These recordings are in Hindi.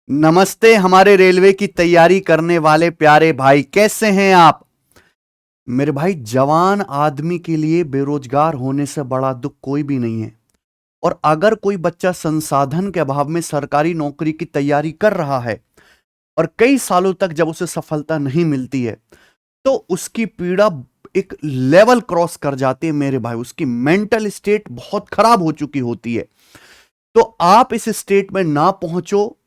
नमस्ते हमारे रेलवे की तैयारी करने वाले प्यारे भाई, कैसे हैं आप? मेरे भाई, जवान आदमी के लिए बेरोजगार होने से बड़ा दुख कोई भी नहीं है। और अगर कोई बच्चा संसाधन के अभाव में सरकारी नौकरी की तैयारी कर रहा है और कई सालों तक जब उसे सफलता नहीं मिलती है, तो उसकी पीड़ा एक लेवल क्रॉस कर जाती है मेरे भाई। उसकी मेंटल स्टेट बहुत खराब हो चुकी होती है। तो आप इस स्टेट में ना पहुंचो,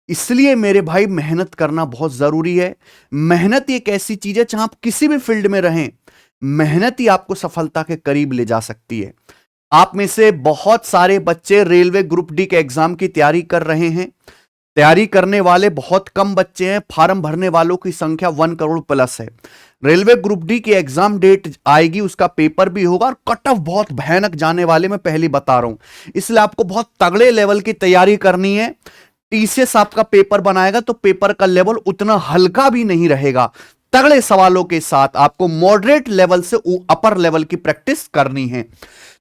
इसलिए मेरे भाई मेहनत करना बहुत जरूरी है। मेहनत एक ऐसी चीज है, चाहे आप किसी भी फील्ड में रहें, मेहनत ही आपको सफलता के करीब ले जा सकती है। आप में से बहुत सारे बच्चे रेलवे ग्रुप डी के एग्जाम की तैयारी कर रहे हैं। तैयारी करने वाले बहुत कम बच्चे हैं। फॉर्म भरने वालों की संख्या 1 करोड़ प्लस है। रेलवे ग्रुप डी की एग्जाम डेट आएगी, उसका पेपर भी होगा और कट ऑफ बहुत भयानक जाने वाले, मैं पहले बता रहा हूं। इसलिए आपको बहुत तगड़े लेवल की तैयारी करनी है। टीसीएस आपका पेपर बनाएगा तो पेपर का लेवल उतना हल्का भी नहीं रहेगा। तगड़े सवालों के साथ आपको मॉडरेट लेवल से अपर लेवल की प्रैक्टिस करनी है।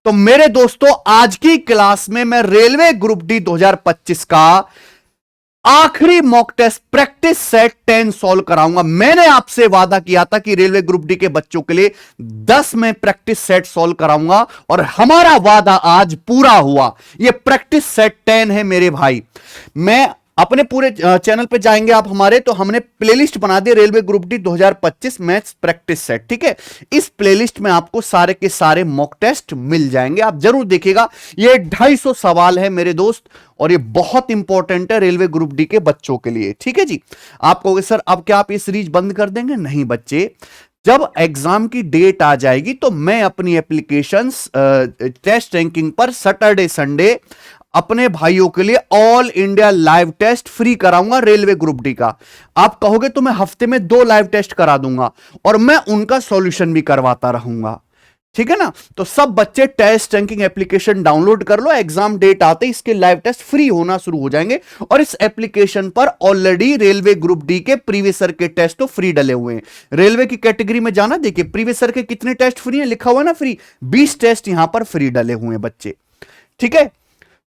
तो मेरे दोस्तों, आज की क्लास में मैं रेलवे ग्रुप डी 2025 का आखिरी mock test practice set 10 solve कराऊंगा। मैंने आपसे वादा किया था कि रेलवे ग्रुप डी के बच्चों के लिए 10 में प्रैक्टिस सेट सॉल्व कराऊंगा और हमारा वादा आज पूरा हुआ। यह प्रैक्टिस सेट 10 है मेरे भाई। मैं अपने पूरे चैनल पे जाएंगे आप हमारे, तो हमने प्लेलिस्ट बना दी railway group D 2025 maths practice set. ठीक है, इस प्लेलिस्ट में आपको सारे के सारे मॉक टेस्ट मिल जाएंगे, आप जरूर देखिएगा। ये 250 सवाल है मेरे दोस्त, और ये बहुत इंपॉर्टेंट है रेलवे ग्रुप डी के बच्चों के लिए। ठीक है जी। आप कहोगे सर अब क्या आप ये सीरीज बंद कर देंगे? नहीं बच्चे, जब एग्जाम की डेट आ जाएगी तो मैं अपनी एप्लीकेशंस टेस्ट रैंकिंग पर सैटरडे संडे अपने भाइयों के लिए all India live test free कराऊंगा रेलवे ग्रुप डी का। आप कहोगे तो मैं हफ्ते में 2 लाइव टेस्ट करा दूंगा और मैं उनका सॉल्यूशन भी करवाता रहूंगा। ठीक है ना? तो सब बच्चे टेस्ट रैंकिंग एप्लीकेशन डाउनलोड कर लो। एग्जाम डेट आते ही इसके लाइव टेस्ट फ्री होना शुरू हो जाएंगे। और इस एप्लीकेशन पर ऑलरेडी रेलवे ग्रुप डी के प्रीवियस के टेस्ट तो फ्री डले हुए हैं। रेलवे की कैटेगरी में जाना, देखिए प्रीवियस के कितने टेस्ट फ्री है, लिखा हुआ ना फ्री। 20 टेस्ट यहां पर फ्री डले हुए हैं बच्चे। ठीक है,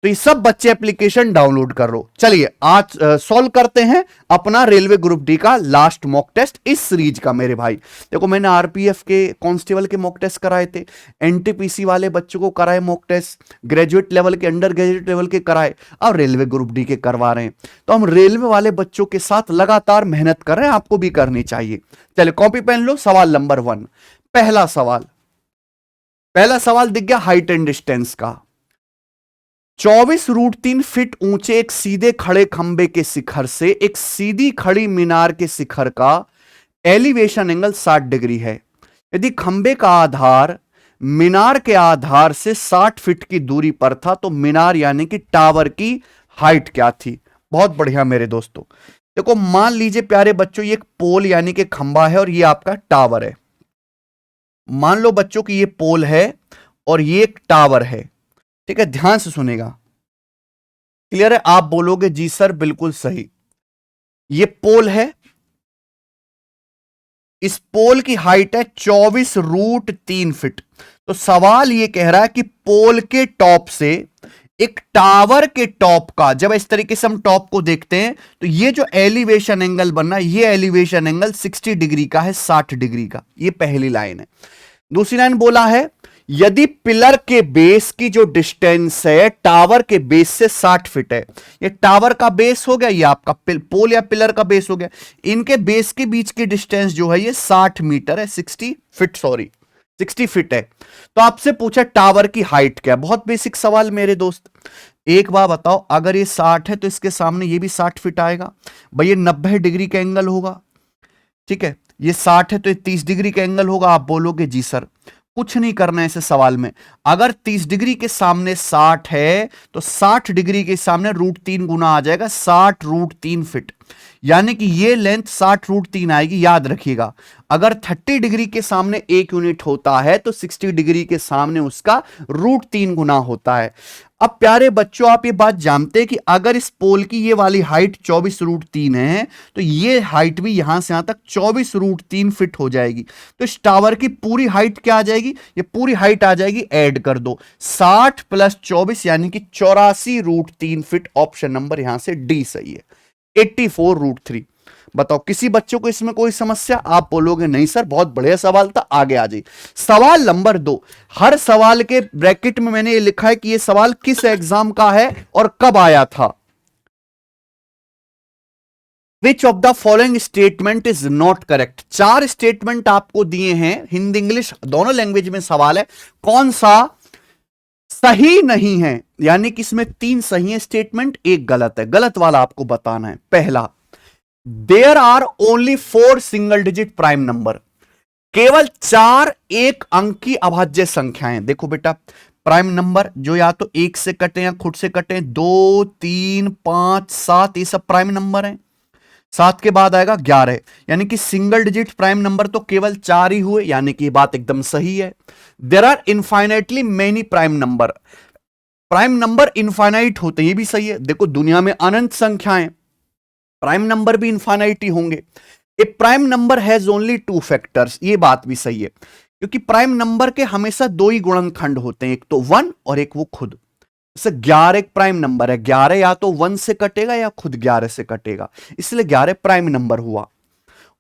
तो ये सब बच्चे एप्लीकेशन डाउनलोड कर लो। चलिए आज सॉल्व करते हैं अपना रेलवे ग्रुप डी का लास्ट मॉक टेस्ट इस सीरीज का मेरे भाई। देखो, मैंने आरपीएफ के कांस्टेबल के मॉक टेस्ट कराए थे, एनटीपीसी वाले बच्चों को कराए मॉक टेस्ट, ग्रेजुएट लेवल के, अंडर ग्रेजुएट लेवल के कराए, अब रेलवे ग्रुप डी के करवा रहे हैं। तो हम रेलवे वाले बच्चों के साथ लगातार मेहनत कर रहे हैं, आपको भी करनी चाहिए। चलिए कॉपी पेन लो। सवाल नंबर 1, पहला सवाल दिख गया हाइट एंड डिस्टेंस का। 24√3 फीट ऊंचे एक सीधे खड़े खंबे के शिखर से एक सीधी खड़ी मीनार के शिखर का एलिवेशन एंगल 60 डिग्री है। यदि खंबे का आधार मीनार के आधार से 60 फीट की दूरी पर था तो मीनार यानी कि टावर की हाइट क्या थी? बहुत बढ़िया मेरे दोस्तों। देखो, मान लीजिए प्यारे बच्चों, ये एक पोल यानी कि खंबा है और ये आपका टावर है। मान लो बच्चों कि ये पोल है और ये एक टावर है। ठीक है, ध्यान से सुनेगा। क्लियर है? आप बोलोगे जी सर बिल्कुल सही। ये पोल है, इस पोल की हाइट है 24√3 फीट। तो सवाल ये कह रहा है कि पोल के टॉप से एक टावर के टॉप का, जब इस तरीके से हम टॉप को देखते हैं तो ये जो एलिवेशन एंगल बनना, ये एलिवेशन एंगल 60 डिग्री का है, 60 डिग्री का। ये पहली लाइन है। दूसरी लाइन बोला है यदि पिलर के बेस की जो डिस्टेंस है टावर के बेस से 60 फीट है। ये टावर का बेस हो गया, ये आपका पोल या पिलर का बेस हो गया। इनके बेस के बीच की डिस्टेंस जो है ये 60 मीटर है, 60 फीट, सॉरी 60 फीट है। तो आपसे पूछा टावर की हाइट क्या है। बहुत बेसिक सवाल मेरे दोस्त। एक बार बताओ, अगर ये 60 है तो इसके सामने ये भी 60 फीट आएगा। भाई ये 90 डिग्री का एंगल होगा। ठीक है, ये 60 है तो ये 30 डिग्री का एंगल होगा। आप बोलोगे जी सर कुछ नहीं करना है ऐसे सवाल में। अगर 30 डिग्री के सामने 60 है तो 60 डिग्री के सामने √3 गुना आ जाएगा, 60√3 फीट। यानी कि ये लेंथ 60√3 आएगी। याद रखिएगा, अगर 30 डिग्री के सामने 1 यूनिट होता है तो 60 डिग्री के सामने उसका √3 गुना होता है। अब प्यारे बच्चों, आप ये बात जानते हैं कि अगर इस पोल की ये वाली हाइट 24√3 है तो ये हाइट भी यहां से यहां तक 24√3 फिट हो जाएगी। तो इस टावर की पूरी हाइट क्या आ जाएगी? ये पूरी हाइट आ जाएगी, ऐड कर दो 60 + 24 यानी कि 84√3 फिट। ऑप्शन नंबर यहां से डी सही है। 84√3। बताओ किसी बच्चों को इसमें कोई समस्या? आप बोलोगे नहीं सर बहुत बढ़िया सवाल था, आगे आ जाइए। सवाल नंबर 2, हर सवाल के ब्रैकेट में मैंने ये लिखा है कि ये सवाल किस एग्जाम का है और कब आया था। Which of the following statement is not correct? 4 statement आपको दिए हैं, हिंदी इंग्लिश दोनों लैंग्वेज में सवाल है, कौन सा सही नहीं है? यानी कि इसमें 3 सही है स्टेटमेंट, एक गलत है। गलत वाला आपको बताना है। पहला, there are only 4 single digit prime number, केवल 4 एक अंक की अभाज्य संख्याएं। देखो बेटा, प्राइम नंबर जो या तो 1 से कटे या खुद से कटे, 2, 3, 5, 7, ये सब प्राइम नंबर हैं। 7 के बाद आएगा 11, यानी कि सिंगल डिजिट प्राइम नंबर तो केवल 4 ही हुए, यानी कि बात एकदम सही है। There are infinitely many prime number, prime number infinite होते हैं, ये भी सही है। देखो दुनिया में अनंत संख्याएं, प्राइम नंबर भी इनफाइनाइट ही होंगे। A prime number has only 2 factors, ये बात भी सही है, क्योंकि प्राइम नंबर के हमेशा 2 ही गुणनखंड होते हैं, एक तो 1 और एक वो खुद। जैसे 11 एक प्राइम नंबर है, 11 या तो 1 से कटेगा या खुद 11 से कटेगा, इसलिए 11 प्राइम नंबर हुआ।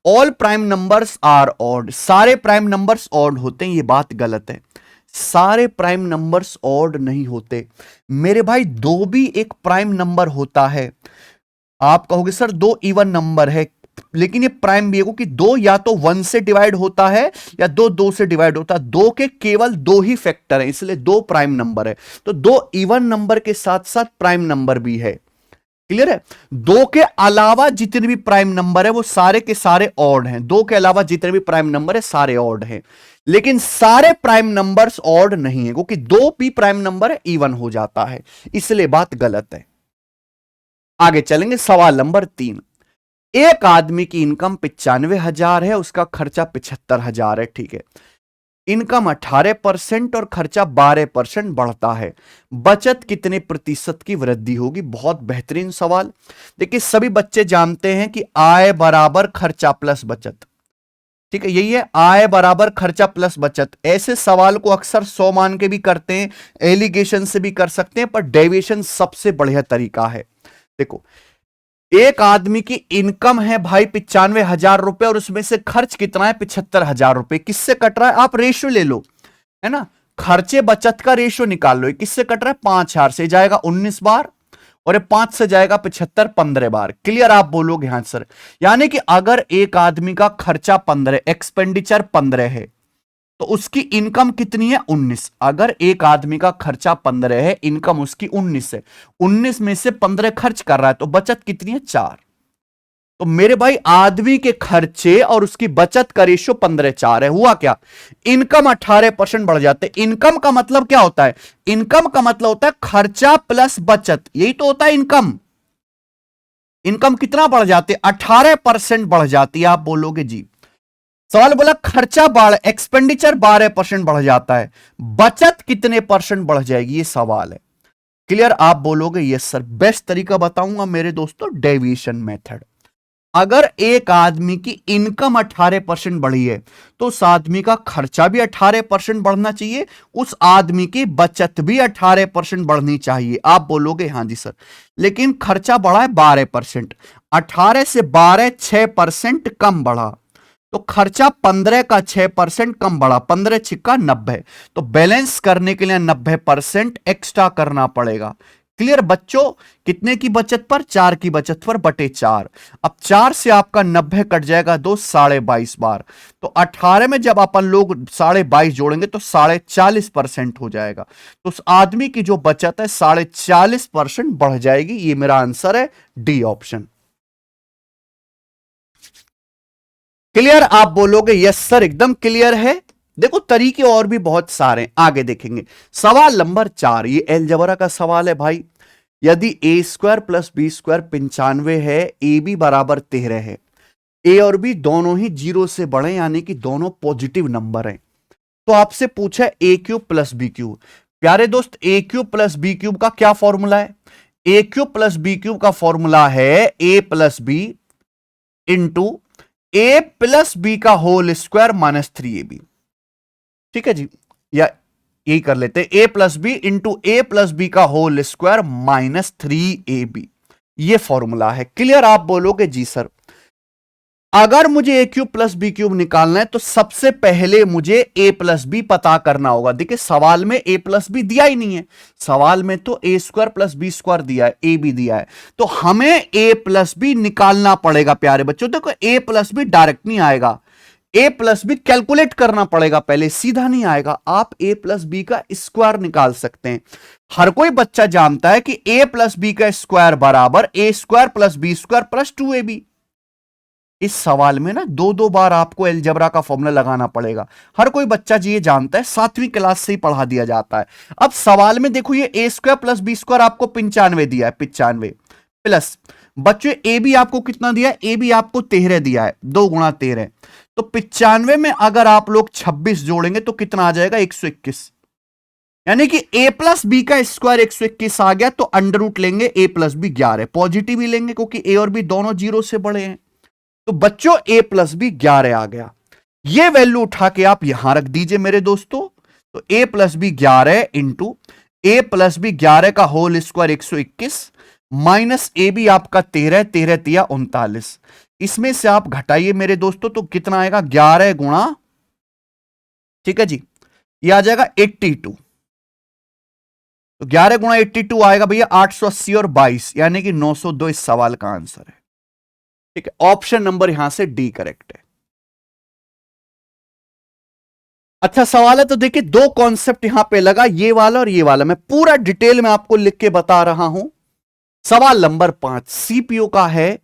All prime numbers are odd, सारे प्राइम नंबर्स ऑड होते हैं, ये बात गलत है। सारे प्राइम नंबर्स ऑड नहीं होते मेरे भाई, 2 भी एक प्राइम नंबर होता है। आप कहोगे सर 2 इवन नंबर है, लेकिन ये प्राइम भी है, क्योंकि 2 या तो 1 से डिवाइड होता है या 2 से डिवाइड होता है। 2 के केवल 2 ही फैक्टर हैं, इसलिए 2 प्राइम नंबर है। तो 2 इवन नंबर के साथ साथ प्राइम नंबर भी है। क्लियर है? 2 के अलावा जितने भी प्राइम नंबर है वो सारे के सारे ऑड हैं। 2 के अलावा जितने भी प्राइम नंबर है सारे ऑड हैं, लेकिन सारे प्राइम नंबर्स ऑड नहीं है, क्योंकि 2 भी प्राइम नंबर है, इवन हो जाता है, इसलिए बात गलत है। आगे चलेंगे, सवाल नंबर 3। एक आदमी की इनकम 95,000 है, उसका खर्चा 75,000 है। ठीक है, इनकम 18% और खर्चा 12% बढ़ता है, बचत कितने प्रतिशत की वृद्धि होगी? बहुत बेहतरीन सवाल। देखिए सभी बच्चे जानते हैं कि आय बराबर खर्चा प्लस बचत। ठीक है, यही है, आय बराबर खर्चा प्लस बचत। ऐसे सवाल को अक्सर 100 मान के भी करते हैं, एलिगेशन से भी कर सकते हैं, पर डेविएशन सबसे बढ़िया तरीका है। देखो, एक आदमी की इनकम है भाई 95,000 रुपए और उसमें से खर्च कितना है? 75,000 रुपए। किससे कट रहा है? आप रेशियो ले लो, है ना, खर्चे बचत का रेशियो निकाल लो। किससे कट रहा है? 5,000 से जाएगा 19 बार और 5 से जाएगा 75, 15 बार। क्लियर? आप बोलोगे हाँ सर, यानी कि अगर एक आदमी का खर्चा 15, एक्सपेंडिचर 15 है, तो उसकी इनकम कितनी है? 19। अगर एक आदमी का खर्चा 15 है, इनकम उसकी 19 है, 19 में से 15 खर्च कर रहा है, तो बचत कितनी है? 4। तो मेरे भाई आदमी के खर्चे और उसकी बचत का रेशियो 15:4 है। हुआ क्या? इनकम 18% बढ़ जाते। इनकम का मतलब क्या होता है? इनकम का मतलब होता है खर्चा प्लस बचत, यही तो होता है इनकम। इनकम कितना बढ़ जाती है? 18% बढ़ जाती है। आप बोलोगे जी, सवाल बोला खर्चा एक्सपेंडिचर 12% बढ़ जाता है, बचत कितने परसेंट बढ़ जाएगी? ये सवाल है। क्लियर? आप बोलोगे यस सर। बेस्ट तरीका बताऊंगा मेरे दोस्तों, डेविएशन मेथड। अगर एक आदमी की इनकम 18% बढ़ी है, तो उस आदमी का खर्चा भी 18% बढ़ना चाहिए, उस आदमी की बचत भी 18% बढ़नी चाहिए। आप बोलोगे हाँ जी सर, लेकिन खर्चा बढ़ा है 12%, 18 से 12 6% कम बढ़ा, तो खर्चा 15 का 6% कम बढ़ा, 15 छिक्का 90, तो बैलेंस करने के लिए 90% एक्स्ट्रा करना पड़ेगा। क्लियर बच्चों? कितने की बचत पर? 4 की बचत पर बटे 4। अब 4 से आपका 90 कट जाएगा 2, 22.5 बार, तो 18 में जब अपन लोग 22.5 जोड़ेंगे तो 40.5% हो जाएगा, तो उस आदमी की जो बचत है 40.5% बढ़ जाएगी। ये मेरा आंसर है, डी ऑप्शन। क्लियर? आप बोलोगे यस सर, एकदम क्लियर है। देखो तरीके और भी बहुत सारे हैं, आगे देखेंगे। सवाल नंबर 4, ये अलजेब्रा का सवाल है भाई। यदि a² + b² 95 है, ए बी बराबर 13 है, ए और बी दोनों ही 0 से बड़े, यानी कि दोनों पॉजिटिव नंबर हैं, तो आपसे पूछा a³ + b³। प्यारे दोस्त, a³ + b³ का क्या फॉर्मूला है? a³ + b³ का फॉर्मूला है a + b into a + b का होल स्क्वायर माइनस 3ab। ठीक है जी, या यही कर लेते हैं, a + b into a + b का होल स्क्वायर माइनस 3ab। ये फॉर्मूला है। क्लियर? आप बोलोगे जी सर। अगर मुझे ए क्यूब प्लस बी क्यूब निकालना है तो सबसे पहले मुझे ए प्लस बी पता करना होगा। देखिए सवाल में ए प्लस बी दिया ही नहीं है, सवाल में तो ए स्क्वायर प्लस बी स्क्वायर दिया है, ए बी दिया है, तो हमें ए प्लस बी निकालना पड़ेगा प्यारे बच्चों। देखो ए प्लस बी डायरेक्ट नहीं आएगा, ए प्लस बी कैलकुलेट करना पड़ेगा पहले, सीधा नहीं आएगा। आप ए प्लस बी का स्क्वायर निकाल सकते हैं। हर कोई बच्चा जानता है कि ए प्लस बी का स्क्वायर बराबर A square plus B square plus 2ab। इस सवाल में ना दो दो बार आपको अलजेब्रा का फॉर्मूला लगाना पड़ेगा। हर कोई बच्चा जी ये जानता है, 7वीं क्लास से ही पढ़ा दिया जाता है। अब सवाल में देखो ये ए स्क्वायर प्लस बी स्क्वायर आपको 95 दिया है, 95 प्लस बच्चों ए बी आपको कितना दिया है, ए बी आपको 13 दिया है, 2 गुणा 13, तो 95 में अगर आप लोग 26 जोड़ेंगे तो कितना आ जाएगा, 121। यानी कि a प्लस बी का स्क्वायर 121 आ गया। तो अंडर रूट लेंगे a प्लस बी 11, पॉजिटिव ही लेंगे क्योंकि a और b दोनों जीरो से बड़े हैं। तो बच्चों a प्लस बी 11 आ गया। ये वैल्यू उठा के आप यहां रख दीजिए मेरे दोस्तों। तो a plus B 11 into a plus B 11 का whole square 121 minus A B आपका 13, 13 तिया 39। इसमें से आप घटाइए मेरे दोस्तों तो कितना आएगा, 11 गुणा, ठीक है जी, ये आ जाएगा 82। तो 11 गुणा 82 आएगा भैया 880 और 22, यानी कि 902 इस सवाल का आंसर है। ठीक है, ऑप्शन नंबर यहां से डी करेक्ट है। अच्छा सवाल है, तो देखिए दो कॉन्सेप्ट यहां पे लगा, ये वाला और ये वाला। मैं पूरा डिटेल में आपको लिख के बता रहा हूं। सवाल नंबर 5 सीपीओ का है।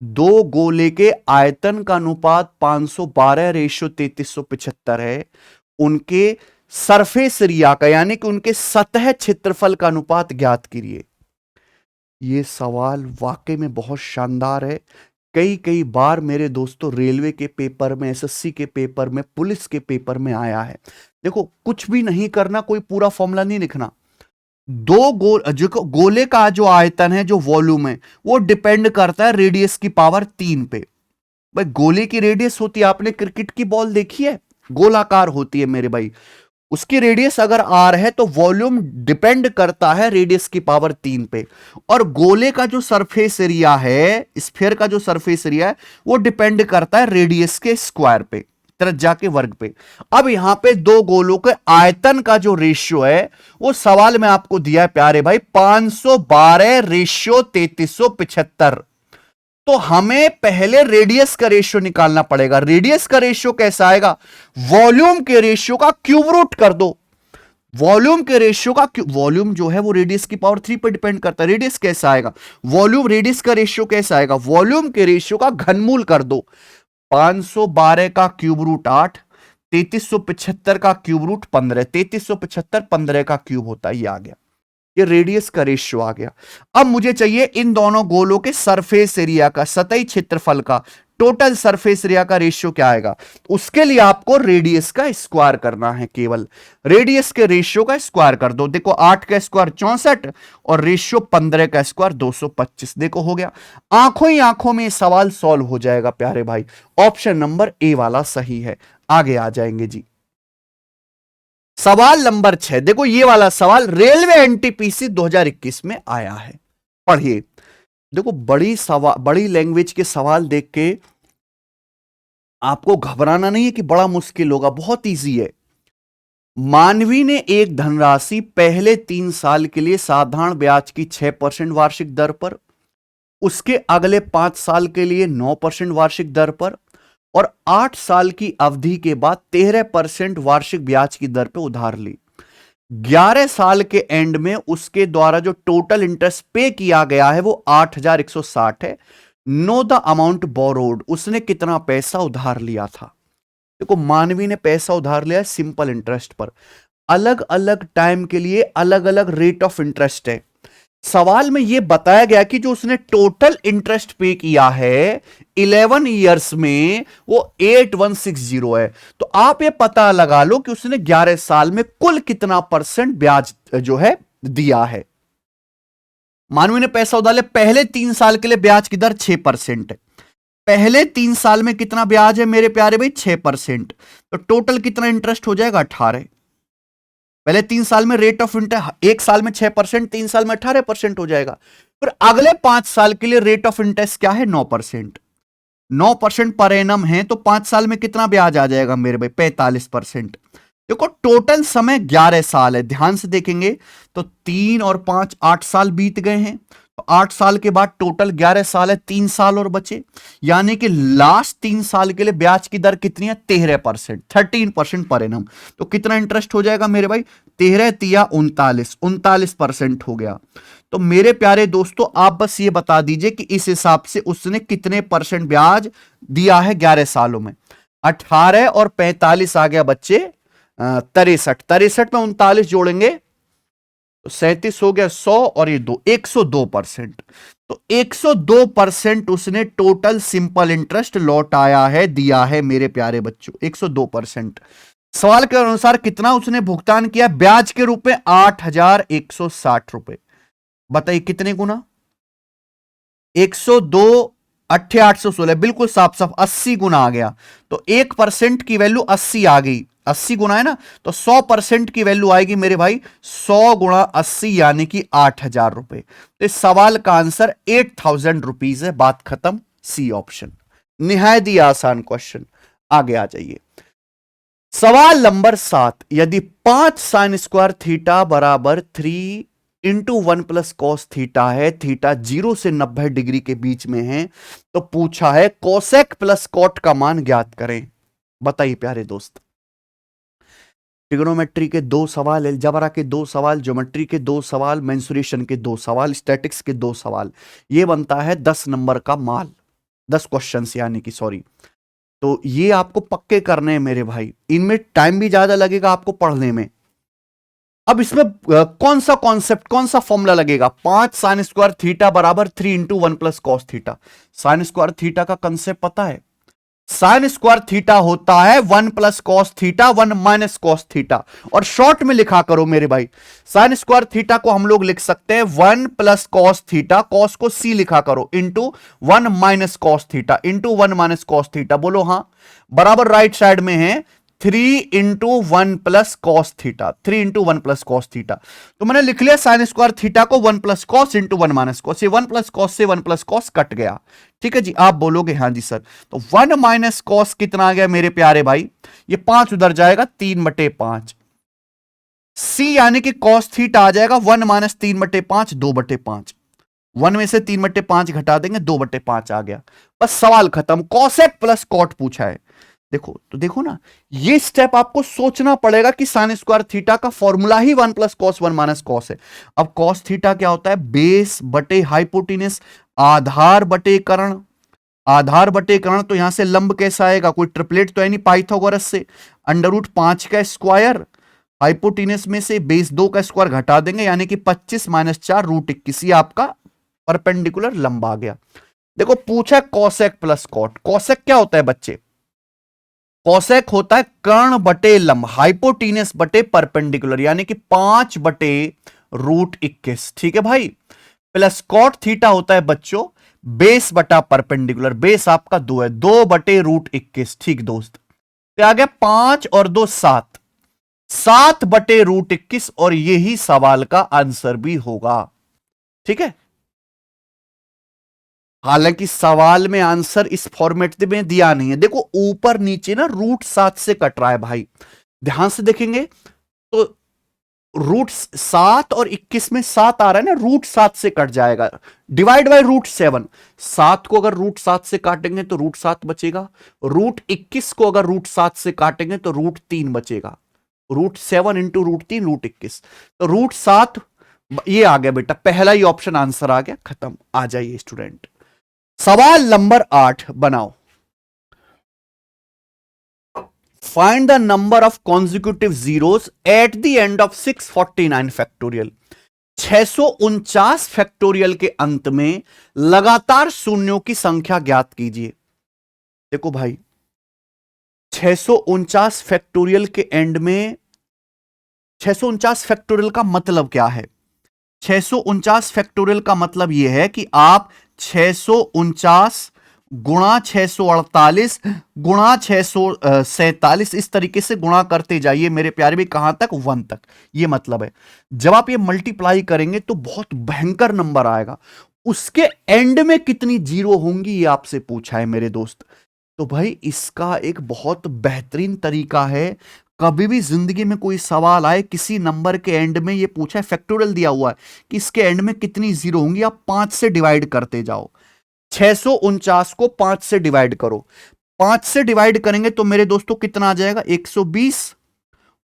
दो गोले के आयतन का अनुपात 512:3375 है। उनके सरफेस एरिया का यानी कि उनके सतह क्षेत्रफल का अनुपात ज्ञात कीजिए। यह सवाल वाकई में बहुत शानदार है। कई कई बार मेरे दोस्तों रेलवे के पेपर में, एसएससी के पेपर में, पुलिस के पेपर में आया है। देखो कुछ भी नहीं करना, कोई पूरा फॉर्मूला नहीं लिखना। जो गोले का जो आयतन है, जो वॉल्यूम है, वो डिपेंड करता है रेडियस की पावर 3 पे। भाई गोले की रेडियस होती है, आपने क्रिकेट की बॉल देखी है, गोलाकार होती है मेरे भाई, उसकी रेडियस अगर आर है तो वॉल्यूम डिपेंड करता है रेडियस की पावर 3 पे। और गोले का जो सरफेस एरिया है, स्फीयर का जो सरफेस एरिया है, वो डिपेंड करता है रेडियस के स्क्वायर पे, त्रिज्या के वर्ग पे। अब यहां पे दो गोलों के आयतन का जो रेशियो है, वो सवाल में आपको दिया है प्यारे भाई 512:3375। तो हमें पहले रेडियस का रेशियो निकालना पड़ेगा। रेडियस का रेशियो कैसा आएगा, वॉल्यूम के रेशियो का क्यूब रूट कर दो। वॉल्यूम के रेशियो का वॉल्यूम जो है वो रेडियस की पावर 3 पर डिपेंड करता है। रेडियस कैसा आएगा, वॉल्यूम रेडियस का रेशियो कैसा आएगा, वॉल्यूम के रेशियो का घनमूल कर दो। 512 का क्यूब रूट 8, 3375 का क्यूब रूट 15, 3375 15 का क्यूब होता है, ये आ गया। ये रेडियस का रेशियो आ गया। अब मुझे चाहिए इन दोनों गोलों के सरफेस एरिया का, सतही क्षेत्रफल का, टोटल सरफेस एरिया का रेशियो क्या आएगा। उसके लिए आपको रेडियस का स्क्वायर करना है, केवल रेडियस के रेशियो का स्क्वायर कर दो। देखो 8 का स्क्वायर 64 और रेशियो 15 का स्क्वायर 225। देखो हो गया, आंखों ही आंखों में सवाल सॉल्व हो जाएगा प्यारे भाई। ऑप्शन नंबर ए वाला सही है। आगे आ जाएंगे जी, सवाल नंबर 6। देखो ये वाला सवाल रेलवे एनटीपीसी 2021 में आया है, पढ़िए। देखो बड़ी लैंग्वेज के सवाल देख के आपको घबराना नहीं है कि बड़ा मुश्किल होगा, बहुत इजी है। मानवी ने एक धनराशि पहले 3 साल के लिए साधारण ब्याज की 6% वार्षिक दर पर, उसके अगले 5 साल के लिए 9% वार्षिक दर पर और 8 साल की अवधि के बाद 13% वार्षिक ब्याज की दर पर उधार ली। 11 साल के एंड में उसके द्वारा जो टोटल इंटरेस्ट पे किया गया है वो 8160 है। नो द अमाउंट बोरोड, उसने कितना पैसा उधार लिया था। देखो मानवी ने पैसा उधार लिया सिंपल इंटरेस्ट पर, अलग अलग टाइम के लिए अलग अलग रेट ऑफ इंटरेस्ट है। सवाल में यह बताया गया कि जो उसने टोटल इंटरेस्ट पे किया है 11 ईयर्स में वो 8160 है। तो आप ये पता लगा लो कि उसने 11 साल में कुल कितना % ब्याज जो है दिया है। मानवी ने पैसा उधार लिया, पहले 3 साल के लिए ब्याज की दर 6% है। पहले 3 साल में कितना ब्याज है मेरे प्यारे भाई, 6%। तो टोटल कितना इंटरेस्ट हो जाएगा, 18। पहले 3 साल में रेट ऑफ इंटरेस्ट, 1 साल में 6%, 3 साल में 18% हो जाएगा। फिर अगले 5 साल के लिए रेट ऑफ इंटरेस्ट क्या है? 9%। 9% पर एनम है तो 5 साल में कितना ब्याज आ जाएगा मेरे भाई? 45%। देखो टोटल समय 11 साल है, ध्यान से देखेंगे तो 3 और 5 8 साल बीत गए हैं, तो 8 साल के बाद टोटल 11 साल है, 3 साल और बचे, यानी कि लास्ट 3 साल के लिए ब्याज की दर कितनी है? 13%, 13% पर एनम। तो कितना इंटरेस्ट हो जाएगा मेरे भाई? 13 तिया 39, 39% हो गया। तो मेरे प्यारे दोस्तों आप बस ये बता दीजिए कि इस हिसाब से उसने कितने परसेंट ब्याज दिया है 11 सालों में। 18 और 45 आ गया बच्चे 63, 63 में 39 जोड़ेंगे तो 37 हो गया 100, और ये 102%। तो 102% उसने टोटल सिंपल इंटरेस्ट लौटाया है, दिया है मेरे प्यारे बच्चों, 102%। सवाल के अनुसार कितना उसने भुगतान किया ब्याज के रूप में? 8,160 रुपए। बताइए कितने गुना? 102 8,816, बिल्कुल साफ साफ 80 गुना आ गया। तो 1% की वैल्यू 80 आ गई, 80 गुना है ना, तो 100% की वैल्यू आएगी मेरे भाई 100 गुणा 80 यानी कि 8,000 रुपए। तो इस सवाल का आंसर 8,000 रुपीज है, बात खत्म। सी ऑप्शन, निहायत ही आसान क्वेश्चन। आगे आ जाइए, सवाल नंबर 7। यदि 5 साइन स्क्वायर थीटा बराबर 3 इंटू 1 प्लस कॉस थीटा है, थीटा 0 से 90 डिग्री के बीच में है, तो पूछा है कोसेक प्लस कॉट का मान ज्ञात करें। बताइए प्यारे दोस्त, ट्रिग्नोमेट्री के 2 सवाल, अलजेब्रा के 2 सवाल, ज्योमेट्री के 2 सवाल, मेंसुरेशन के 2 सवाल, स्टैटिक्स के 2 सवाल, ये बनता है 10 नंबर का माल, 10 क्वेश्चंस यानी कि, सॉरी। तो ये आपको पक्के करने हैं मेरे भाई, इनमें टाइम भी ज्यादा लगेगा आपको पढ़ने में। अब इसमें कौन सा कॉन्सेप्ट, कौन सा फॉर्मूला लगेगा? 5 साइन स्क्वायर थीटा बराबर 3 into 1 plus cos theta. Sign square theta का कंसेप्ट पता है? साइन स्क्वायर थीटा होता है 1 plus cos theta 1 minus cos theta, और शॉर्ट में लिखा करो मेरे भाई। साइन स्क्वायर थीटा को हम लोग लिख सकते हैं 1 प्लस कॉस थीटा, कॉस को सी लिखा करो, into 1 minus cos theta, into 1 minus cos theta. बोलो हां, बराबर राइट साइड में है 3 into 1 plus cos theta, 3 into 1 plus cos theta. तो मैंने लिख लिया साइन स्क्वायर थीटा को 1 plus cos into 1 minus cos, ये 1 प्लस कॉस से 1 प्लस कॉस कट गया। ठीक है जी, आप बोलोगे हां जी सर। तो 1 माइनस कॉस कितना आ गया मेरे प्यारे भाई? ये 5 उधर जाएगा, 3/5। सी यानी कि कॉस थीटा आ जाएगा 1 माइनस 3/5, 2/5। 1 में से 3/5 घटा देंगे, 2/5 आ गया। बस सवाल खत्म। कॉसेक प्लस कॉट पूछा है। देखो तो देखो ना, ये स्टेप आपको सोचना पड़ेगा कि साइन स्क्वायर थीटा का फॉर्मूला ही 1 प्लस कॉस 1 माइनस कॉस है। अब कॉस थीटा क्या होता है? बेस बटे हाइपोटेनस, आधार बटे कर्ण। आधार बटे कर्ण, तो यहां से लंब कैसा आएगा? कोई ट्रिपलेट तो है नहीं पाइथागोरस से। √5 का स्क्वायर, हाइपोटेनस में से बेस 2 का स्क्वायर घटा देंगे, यानी कि 25 माइनस 4 √21, ये आपका परपेंडिकुलर लंब आ गया। देखो पूछा कॉसेक प्लस कॉट। कॉसेक क्या होता है बच्चे? कॉसेक होता है कर्ण बटे लंब, हाइपोटीनस बटे परपेंडिकुलर, यानी कि 5/√21। ठीक है भाई। प्लस कॉट थीटा होता है बच्चों बेस बटा परपेंडिकुलर, बेस आपका 2 है, 2/√21। ठीक दोस्त, तो आ गया 5 और 2 7, 7/√21, और यही सवाल का आंसर भी होगा। ठीक है, हालांकि सवाल में आंसर इस फॉर्मेट में दिया नहीं है। देखो ऊपर नीचे ना √7 से कट रहा है भाई, ध्यान से देखेंगे तो √7 और 21 में 7 आ रहा है ना, √7 से कट जाएगा। डिवाइड बाय √7, 7 को अगर √7 से काटेंगे तो √7 बचेगा। √21 को अगर √7 से काटेंगे तो √3 बचेगा। √7 इंटू √3 √21, तो √7 ये आ गया बेटा, पहला ही ऑप्शन आंसर आ गया, खत्म। आ जाइए स्टूडेंट, सवाल नंबर 8 बनाओ। Find the number of consecutive zeros at the end of 649 factorial. 649 factorial के अंत में लगातार शून्यों की संख्या ज्ञात कीजिए। देखो भाई 649 फैक्टोरियल के एंड में, 649 फैक्टोरियल का मतलब क्या है? 649 फैक्टोरियल का मतलब यह है कि आप 649 गुणा 648 गुणा 647 इस तरीके से गुणा करते जाइए मेरे प्यारे भी, कहां तक? 1 तक। ये मतलब है जब आप ये मल्टीप्लाई करेंगे तो बहुत भयंकर नंबर आएगा। उसके एंड में कितनी जीरो होंगी ये आपसे पूछा है मेरे दोस्त। तो भाई इसका एक बहुत बेहतरीन तरीका है, कभी भी जिंदगी में कोई सवाल आए किसी नंबर के एंड में, ये पूछा है फैक्टोरियल दिया हुआ है कि इसके एंड में कितनी जीरो होंगी, आप 5 से डिवाइड करते जाओ। 649 को 5 से डिवाइड करो, 5 से डिवाइड करेंगे तो मेरे दोस्तों कितना आ जाएगा 120,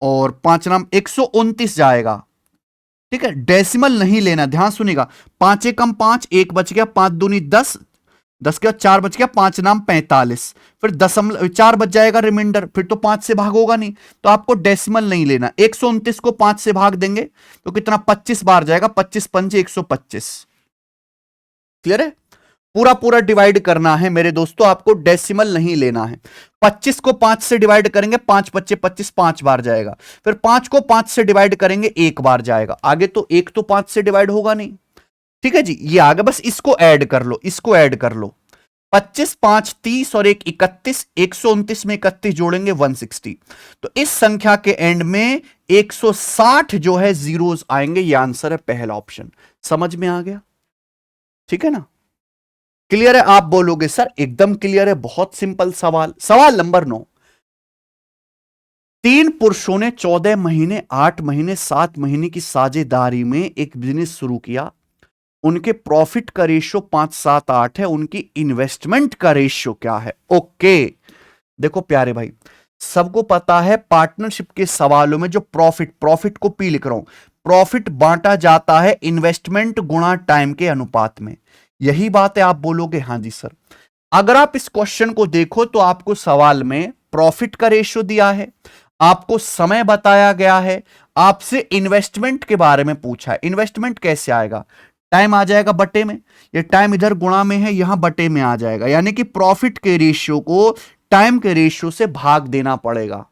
और 5 नाम 129 जाएगा। ठीक है, डेसिमल नहीं लेना, ध्यान सुनिएगा। 5 एकम 5, 1 बच गया, 5 दूनी 10, 10 के बाद 4 बच गया, 5 नाम 45, फिर दशमलव 4 बच जाएगा रिमाइंडर, फिर तो 5 से भाग होगा नहीं, तो आपको डेसिमल नहीं लेना। 129 को 5 से भाग देंगे तो कितना 25 बार जाएगा, 25 पंजे 125। क्लियर है? पूरा पूरा डिवाइड करना है मेरे दोस्तों, आपको डेसिमल नहीं लेना है। 25 को 5 से डिवाइड करेंगे, 5 बच्चे 25 5 बार जाएगा, फिर 5 को 5 से डिवाइड करेंगे 1 बार जाएगा, आगे तो 1 तो 5 से डिवाइड होगा नहीं। ठीक है जी, ये आगे बस इसको ऐड कर लो, इसको ऐड कर लो। 25 5 30 और 1 31, 129 में 31 जोड़ेंगे 160। तो इस संख्या के एंड में 160 जो है जीरोस आएंगे, ये आंसर है पहला ऑप्शन। समझ में आ गया? ठीक है ना? क्लियर है? आप बोलोगे सर एकदम क्लियर है, बहुत सिंपल सवाल। सवाल नंबर 9, 3 पुरुषों ने 14 महीने 8 महीने 7 महीने की साझेदारी में एक बिजनेस शुरू किया। उनके प्रॉफिट का रेशियो 5 7 8 है, उनकी इन्वेस्टमेंट का रेशियो क्या है? ओके, देखो प्यारे भाई, सबको पता है पार्टनरशिप के सवालों में जो प्रॉफिट को पी लिख रहा हूं, प्रॉफिट बांटा जाता है इन्वेस्टमेंट गुणा टाइम के अनुपात में। यही बात है, आप बोलोगे हां जी सर। अगर आप इस क्वेश्चन को देखो तो आपको सवाल में प्रॉफिट का रेशियो दिया है, आपको समय बताया गया है, आपसे इन्वेस्टमेंट के बारे में पूछा है। इन्वेस्टमेंट कैसे आएगा? टाइम आ जाएगा बटे में, ये टाइम इधर गुणा में है, यहां बटे में आ जाएगा, यानी कि प्रॉफिट के रेशियो को टाइम के रेशियो से भाग देना पड़ेगा।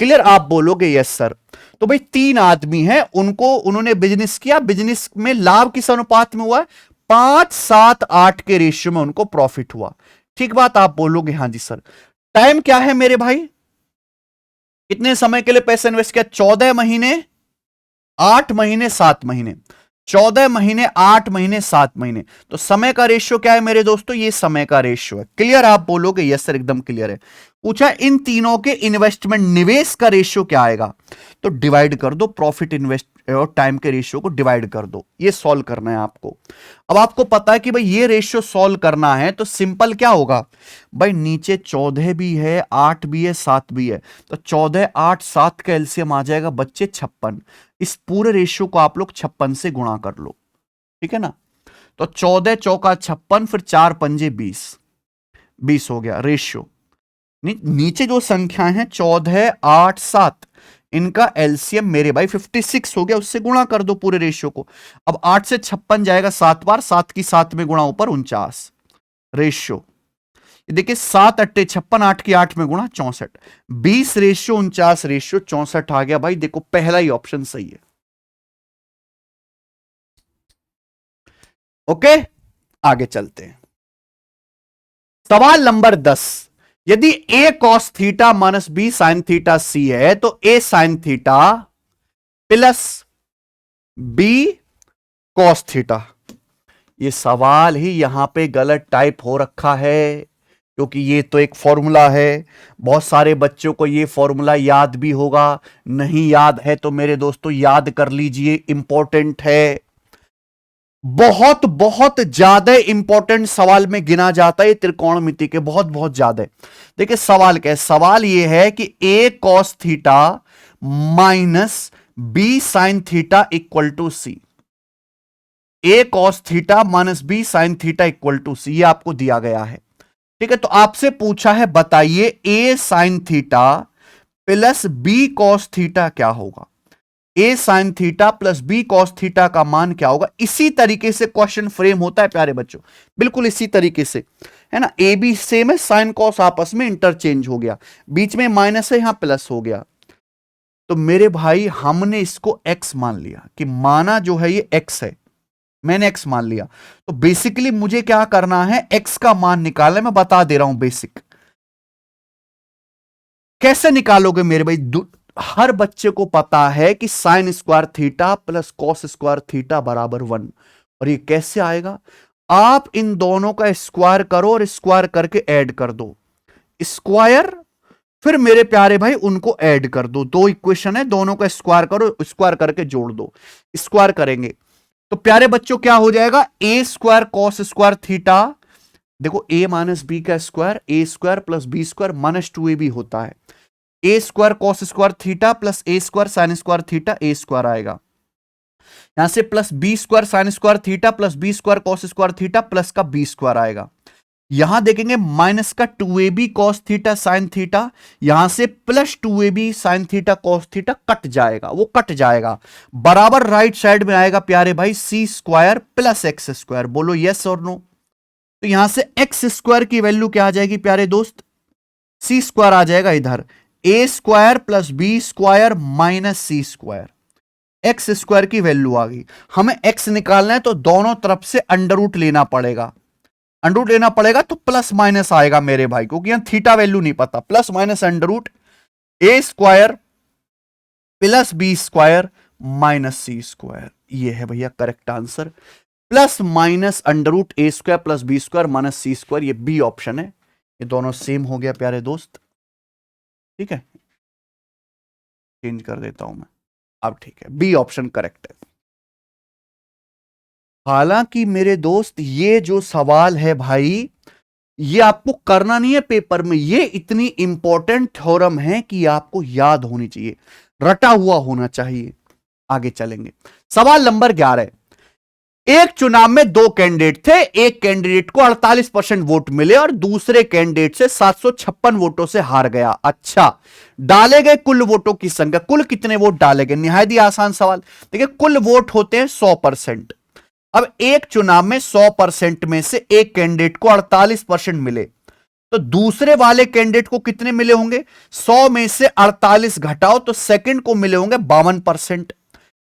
क्लियर? आप बोलोगे यस सर। तो भाई 3 आदमी हैं, उन्होंने बिजनेस किया, बिजनेस में लाभ किस अनुपात में हुआ है? 5 7 8 के रेशियो में उनको प्रॉफिट हुआ। ठीक बात, आप बोलोगे हां जी सर। टाइम क्या है मेरे भाई? कितने समय के लिए पैसा इन्वेस्ट किया? 14 महीने 8 महीने 7 महीने, 14 महीने 8 महीने 7 महीने। तो समय का रेशियो क्या है मेरे दोस्तों? ये समय का रेशियो है। क्लियर? आप बोलोगे यस सर एकदम क्लियर है। पूछा इन तीनों के इन्वेस्टमेंट निवेश का रेशियो क्या आएगा? तो डिवाइड कर दो, प्रॉफिट इन्वेस्ट और टाइम के रेशियो को डिवाइड कर दो, ये सॉल्व करना है आपको। अब आपको पता है कि भाई ये रेशियो सॉल्व करना है तो सिंपल क्या होगा भाई, नीचे 14 भी है 8 भी है 7 भी है, तो 14 8 7 का एलसीएम आ जाएगा बच्चे 56। इस पूरे रेशियो को आप लोग 56 से गुणा कर लो। ठीक है ना? तो 14 चौका 56, फिर 4 पंजे 20, 20 हो गया रेशियो। नीचे जो संख्या है 14 8 7, इनका एलसीएम मेरे भाई 56 हो गया, उससे गुणा कर दो पूरे रेशियो को। अब 8 से 56 जाएगा 7 बार, 7 की 7 में गुणा ऊपर 49 रेशियो। देखिए 7 अट्टे 56, 8 की 8 में गुणा 64, 20 रेशियो 49 रेशियो 64 आ गया भाई। देखो पहला ही ऑप्शन सही है। ओके, आगे चलते हैं। सवाल नंबर 10, यदि a cos theta minus b sin theta c है तो a sin theta plus b cos theta. ये सवाल ही यहां पे गलत टाइप हो रखा है, क्योंकि ये तो एक फॉर्मूला है। बहुत सारे बच्चों को ये फॉर्मूला याद भी होगा, नहीं याद है तो मेरे दोस्तों याद कर लीजिए, इंपॉर्टेंट है, बहुत बहुत ज्यादा इंपॉर्टेंट सवाल में गिना जाता है त्रिकोणमिति के, बहुत बहुत ज्यादा। देखिए सवाल क्या है? सवाल ये है कि a cos theta minus b sin theta equal to c, a cos theta minus b sin theta equal to c, ये आपको दिया गया है। ठीक है, तो आपसे पूछा है बताइए a sin theta plus b cos theta क्या होगा? a sin theta plus b cos theta का मान क्या होगा? इसी तरीके से क्वेश्चन फ्रेम होता है प्यारे बच्चों, बिल्कुल इसी तरीके से, है ना? ए बी सेम है, साइन कॉस आपस में इंटरचेंज हो गया, बीच में माइनस है, यहां प्लस हो गया। तो मेरे भाई हमने इसको x मान लिया, कि माना जो है ये x है, मैंने x मान लिया। तो बेसिकली मुझे क्या करना है, x का मान निकालना है। मैं बता दे रहा हूं बेसिक, कैसे निकालोगे मेरे भाई? हर बच्चे को पता है कि sign square theta plus cos square theta बराबर 1, और ये कैसे आएगा? आप इन दोनों का स्क्वायर करो और स्क्वायर करके ऐड कर दो, स्क्वायर, फिर मेरे प्यारे भाई उनको ऐड कर दो। दो इक्वेशन है, दोनों का स्क्वायर करो, स्क्वायर करके जोड़ दो। स्क्वायर करेंगे तो प्यारे बच्चों क्या हो जाएगा? A square cos square theta, देखो ए माइनस बी का square, A square plus B square minus 2ab होता है। A square cos square theta plus A square sine square theta, A square आएगा। यहां से plus B square sine square theta plus B square cos square theta plus का बी स्क्वायर आएगा। यहां देखेंगे माइनस का 2ab cos theta sine theta, यहां से plus 2ab sine theta cos theta cut जाएगा, वो कट जाएगा, बराबर राइट साइड में आएगा प्यारे भाई सी स्क्वायर प्लस एक्स स्क्वायर। बोलो यस और नो? तो यहां से एक्स स्क्वायर की वैल्यू क्या आ जाएगी प्यारे दोस्त? सी स्क्वायर आ जाएगा इधर, A square plus B square minus C square, X square की वैल्यू आ गई। हमें एक्स निकालना है तो दोनों तरफ से अंडर रूट लेना पड़ेगा, अंडर रूट लेना पड़ेगा तो प्लस माइनस आएगा मेरे भाई, क्योंकि यहां थीटा वैल्यू नहीं पता। Plus minus under root A square plus B square minus C square, ये है भैया correct answer. Plus minus under root A square plus B square minus C square, ये बी ऑप्शन है। ये दोनों सेम हो गया प्यारे दोस्त, ठीक है, चेंज कर देता हूं मैं, अब ठीक है, बी ऑप्शन करेक्ट है। हालांकि मेरे दोस्त ये जो सवाल है भाई, ये आपको करना नहीं है पेपर में, ये इतनी इंपॉर्टेंट थ्योरम है कि आपको याद होनी चाहिए, रटा हुआ होना चाहिए। आगे चलेंगे, सवाल नंबर 11। एक चुनाव में दो कैंडिडेट थे, एक कैंडिडेट को 48% वोट मिले और दूसरे कैंडिडेट से 756 वोटों से हार गया। अच्छा, डाले गए कुल वोटों की संख्या, कुल कितने वोट डाले गए? निहायत ही आसान सवाल। देखिए कुल वोट होते हैं 100%। अब एक चुनाव में 100% में से एक कैंडिडेट को 48% मिले, तो दूसरे वाले कैंडिडेट को कितने मिले होंगे? 100 में से 48 घटाओ तो सेकंड को मिले होंगे 52%,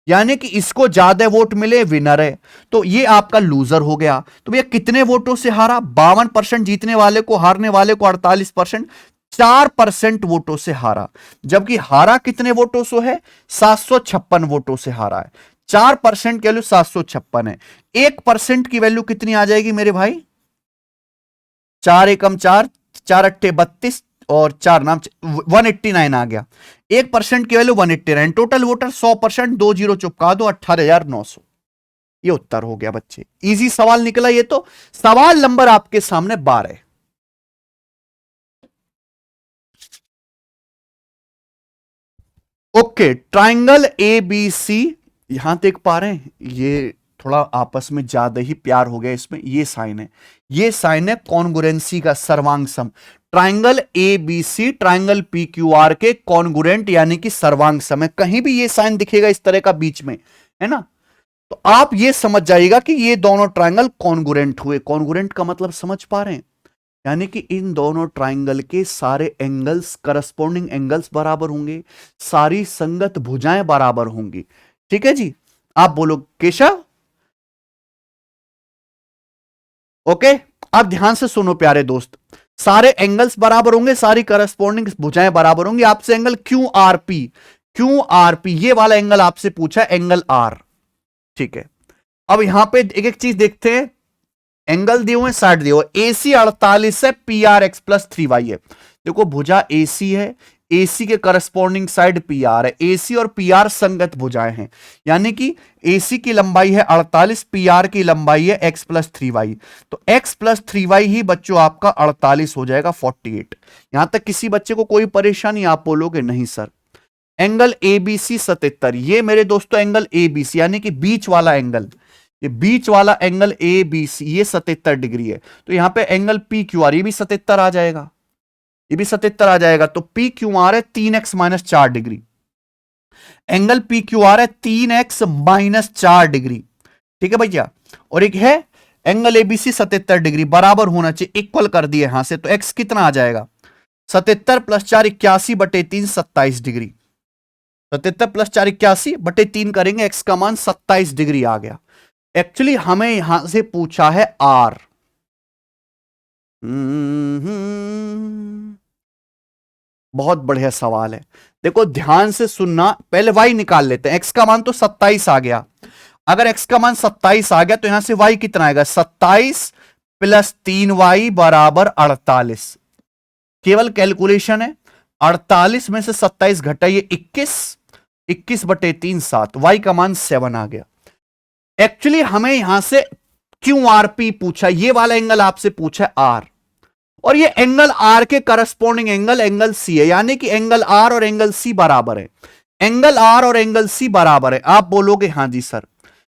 यानी कि इसको ज्यादा वोट मिले, विनर है, तो ये आपका लूजर हो गया। तो भैया कितने वोटों से हारा? 52% जीतने वाले को, हारने वाले को 48%, 4% वोटों से हारा। जबकि हारा कितने वोटों से है? 756 वोटों से हारा है। 4% की वैल्यू 756 है। 1% की वैल्यू कितनी आ जाएगी मेरे भाई? 4 एकम 4, 4 अट्ठे 32 और 4 नाम 189 आ गया। 1% की वैल्यू 189। टोटल वोटर 100%, 2 जीरो चुपका दो, 18,900। ये उत्तर हो गया बच्चे, इजी सवाल निकला ये तो। सवाल नंबर आपके सामने 12। Okay, triangle A B C, यहां देख पा रहे हैं, ये थोड़ा आपस में ज्यादा ही प्यार हो गया इसमें। ये साइन है, ये साइन है कॉन्गुरेंसी का, सर्वांग सम। Triangle A B C triangle P Q R के कॉन्गुरेंट यानी कि सर्वांग सम है। कहीं भी ये साइन दिखेगा इस तरह का बीच में, है ना, तो आप ये समझ जाइएगा कि ये दोनों ट्राइंगल कॉन्गुरेंट हुए। कॉन्गुरेंट का मतलब समझ पा रहे हैं? यानी कि इन दोनों ट्राइंगल के सारे एंगल्स, करस्पॉन्डिंग एंगल्स बराबर होंगे, सारी संगत भुजाएं बराबर होंगी। ठीक है जी, आप बोलो केशव। ओके, अब ध्यान से सुनो प्यारे दोस्त, सारे एंगल्स बराबर होंगे, सारी करस्पॉन्डिंग भुजाएं बराबर होंगी। आपसे angle Q R P, Q R P ये वाला एंगल आपसे पूछा है, एंगल आर। ठीक है, अब यहां पे एक एक चीज देखते हैं। एंगल दिए हुए, साइड दिए हुए, एसी 48 है, P R x plus 3y है। देखो भुजा एसी है, एसी के करस्पॉन्डिंग साइड पी आर है। एसी और पी आर संगत भुजाएं हैं, यानी कि एसी की लंबाई है 48, पी आर की लंबाई है x प्लस 3y। तो x प्लस 3y ही बच्चों आपका 48 हो जाएगा, 48। यहां तक किसी बच्चे को कोई परेशानी? आप बोलोगे नहीं सर। एंगल एबीसी 77, ये मेरे दोस्तों एंगल एबीसी यानी कि बीच वाला एंगल, ये बीच वाला एंगल ए बी सी, ये 77 डिग्री है। तो यहां पे एंगल पी क्यू आर, ये भी 77 आ जाएगा, ये भी 77 आ जाएगा। तो पी क्यू आर है 3x minus 4 degree, angle P Q are है 3x माइनस 4 डिग्री। ठीक है भैया, और एक है एंगल एबीसी 77 डिग्री, बराबर होना चाहिए, इक्वल कर दिए यहां से। तो x कितना आ जाएगा? 77 प्लस 4 81 बटे 3 27 डिग्री। 77 प्लस 4 81 बटे 3 करेंगे, x का मान 27 डिग्री आ गया। एक्चुअली हमें यहां से पूछा है आर। बहुत बढ़िया सवाल है, देखो ध्यान से सुनना। पहले y निकाल लेते हैं, x का मान तो 27 आ गया। अगर x का मान 27 आ गया तो यहां से y कितना आएगा, 27 प्लस 3y बराबर 48। केवल कैलकुलेशन है, 48 में से 27 घटाइए 21, 21 बटे 3 7, y का मान 7 आ गया। एक्चुअली हमें यहां से QRP पूछा, ये वाला एंगल आपसे पूछा है R, और ये एंगल R के करस्पॉन्डिंग एंगल C है, यानी कि एंगल R और एंगल C बराबर है। एंगल R और एंगल C बराबर है, आप बोलोगे हां जी सर,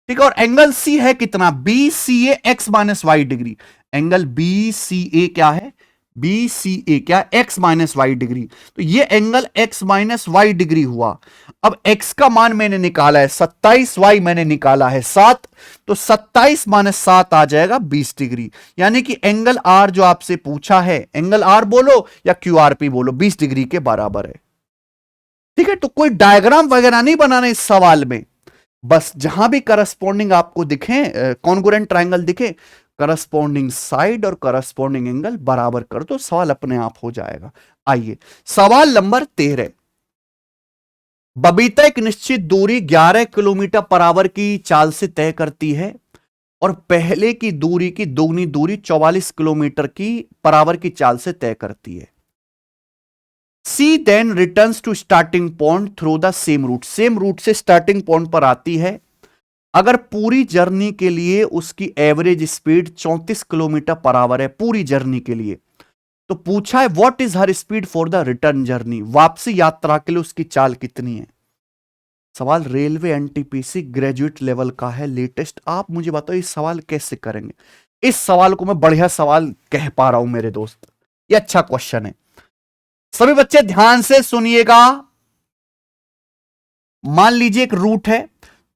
ठीक है। और एंगल C है कितना, BCA x minus Y degree. Angle BCA क्या है, BCA क्या, x माइनस वाई डिग्री। तो ये angle x minus Y degree हुआ। अब x का मान मैंने निकाला है 27, y मैंने निकाला है 7, तो 27 माइनस 7 आ जाएगा 20 डिग्री। यानी कि एंगल R जो आपसे पूछा है, एंगल R बोलो या QRP बोलो, 20 डिग्री के बराबर है, ठीक है। तो कोई डायग्राम वगैरह नहीं बनाना इस सवाल में, बस जहां भी करस्पॉन्डिंग आपको दिखे, कॉन्ग्रुएंट ट्रायंगल दिखे, करस्पॉन्डिंग साइड और करस्पॉन्डिंग एंगल बराबर कर दो, सवाल अपने आप हो जाएगा। आइए सवाल नंबर 13। बबीता एक निश्चित दूरी 11 किलोमीटर पर आवर की चाल से तय करती है और पहले की दूरी की दोगुनी दूरी 44 किलोमीटर की पर आवर की चाल से तय करती है। C then returns to starting point through the same route, same route से स्टार्टिंग पॉइंट पर आती है। अगर पूरी जर्नी के लिए उसकी average speed 34 kilometre per hour है पूरी जर्नी के लिए, तो पूछा है what is her speed for the return journey, वापसी यात्रा के लिए उसकी चाल कितनी है। सवाल रेलवे एनटीपीसी ग्रेजुएट लेवल का है, लेटेस्ट। आप मुझे बताओ इस सवाल कैसे करेंगे। इस सवाल को मैं बढ़िया सवाल कह पा रहा हूं मेरे दोस्त, ये अच्छा क्वेश्चन है। सभी बच्चे ध्यान से सुनिएगा। मान लीजिए एक रूट है,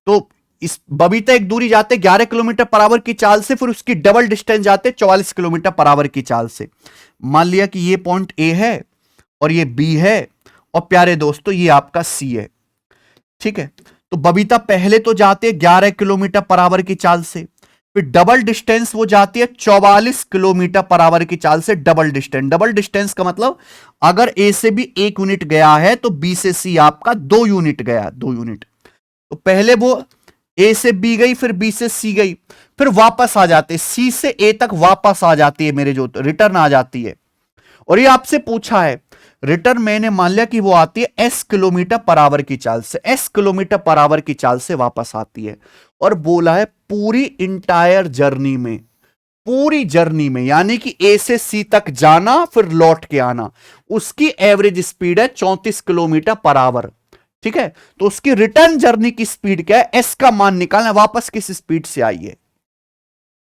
तो इस बबीता एक दूरी जाते 11 किलोमीटर पर आवर की चाल से, फिर उसकी डबल डिस्टेंस जाते 44 किलोमीटर पर आवर की चाल से। मान लिया कि ये पॉइंट ए है और ये बी है, और प्यारे दोस्तों ये आपका सी है, ठीक है। तो बबीता पहले तो जाते 11 किलोमीटर पर आवर की चाल से, फिर डबल डिस्टेंस वो जाती है 44 किलोमीटर पर आवर की चाल से। डबल डिस्टेंस, डबल डिस्टेंस का मतलब अगर ए से बी 1 यूनिट गया है तो बी से सी आपका 2 यूनिट गया, 2 यूनिट। तो पहले वो ए से बी गई, फिर बी से सी गई, फिर वापस आ जाते सी से ए तक वापस आ जाती है मेरे जो, रिटर्न आ जाती है। और ये आपसे पूछा है रिटर्न, मैंने मान लिया कि वो आती है एस किलोमीटर पर आवर की चाल से, एस किलोमीटर पर आवर की चाल से वापस आती है। और बोला है पूरी इंटायर जर्नी में, पूरी जर्नी में यानी कि ए से सी तक जाना फिर लौट के आना, उसकी एवरेज स्पीड है 34 किलोमीटर पर आवर, ठीक है। तो उसकी रिटर्न जर्नी की स्पीड क्या है, एस का मान निकालना, वापस किस स्पीड से आई है।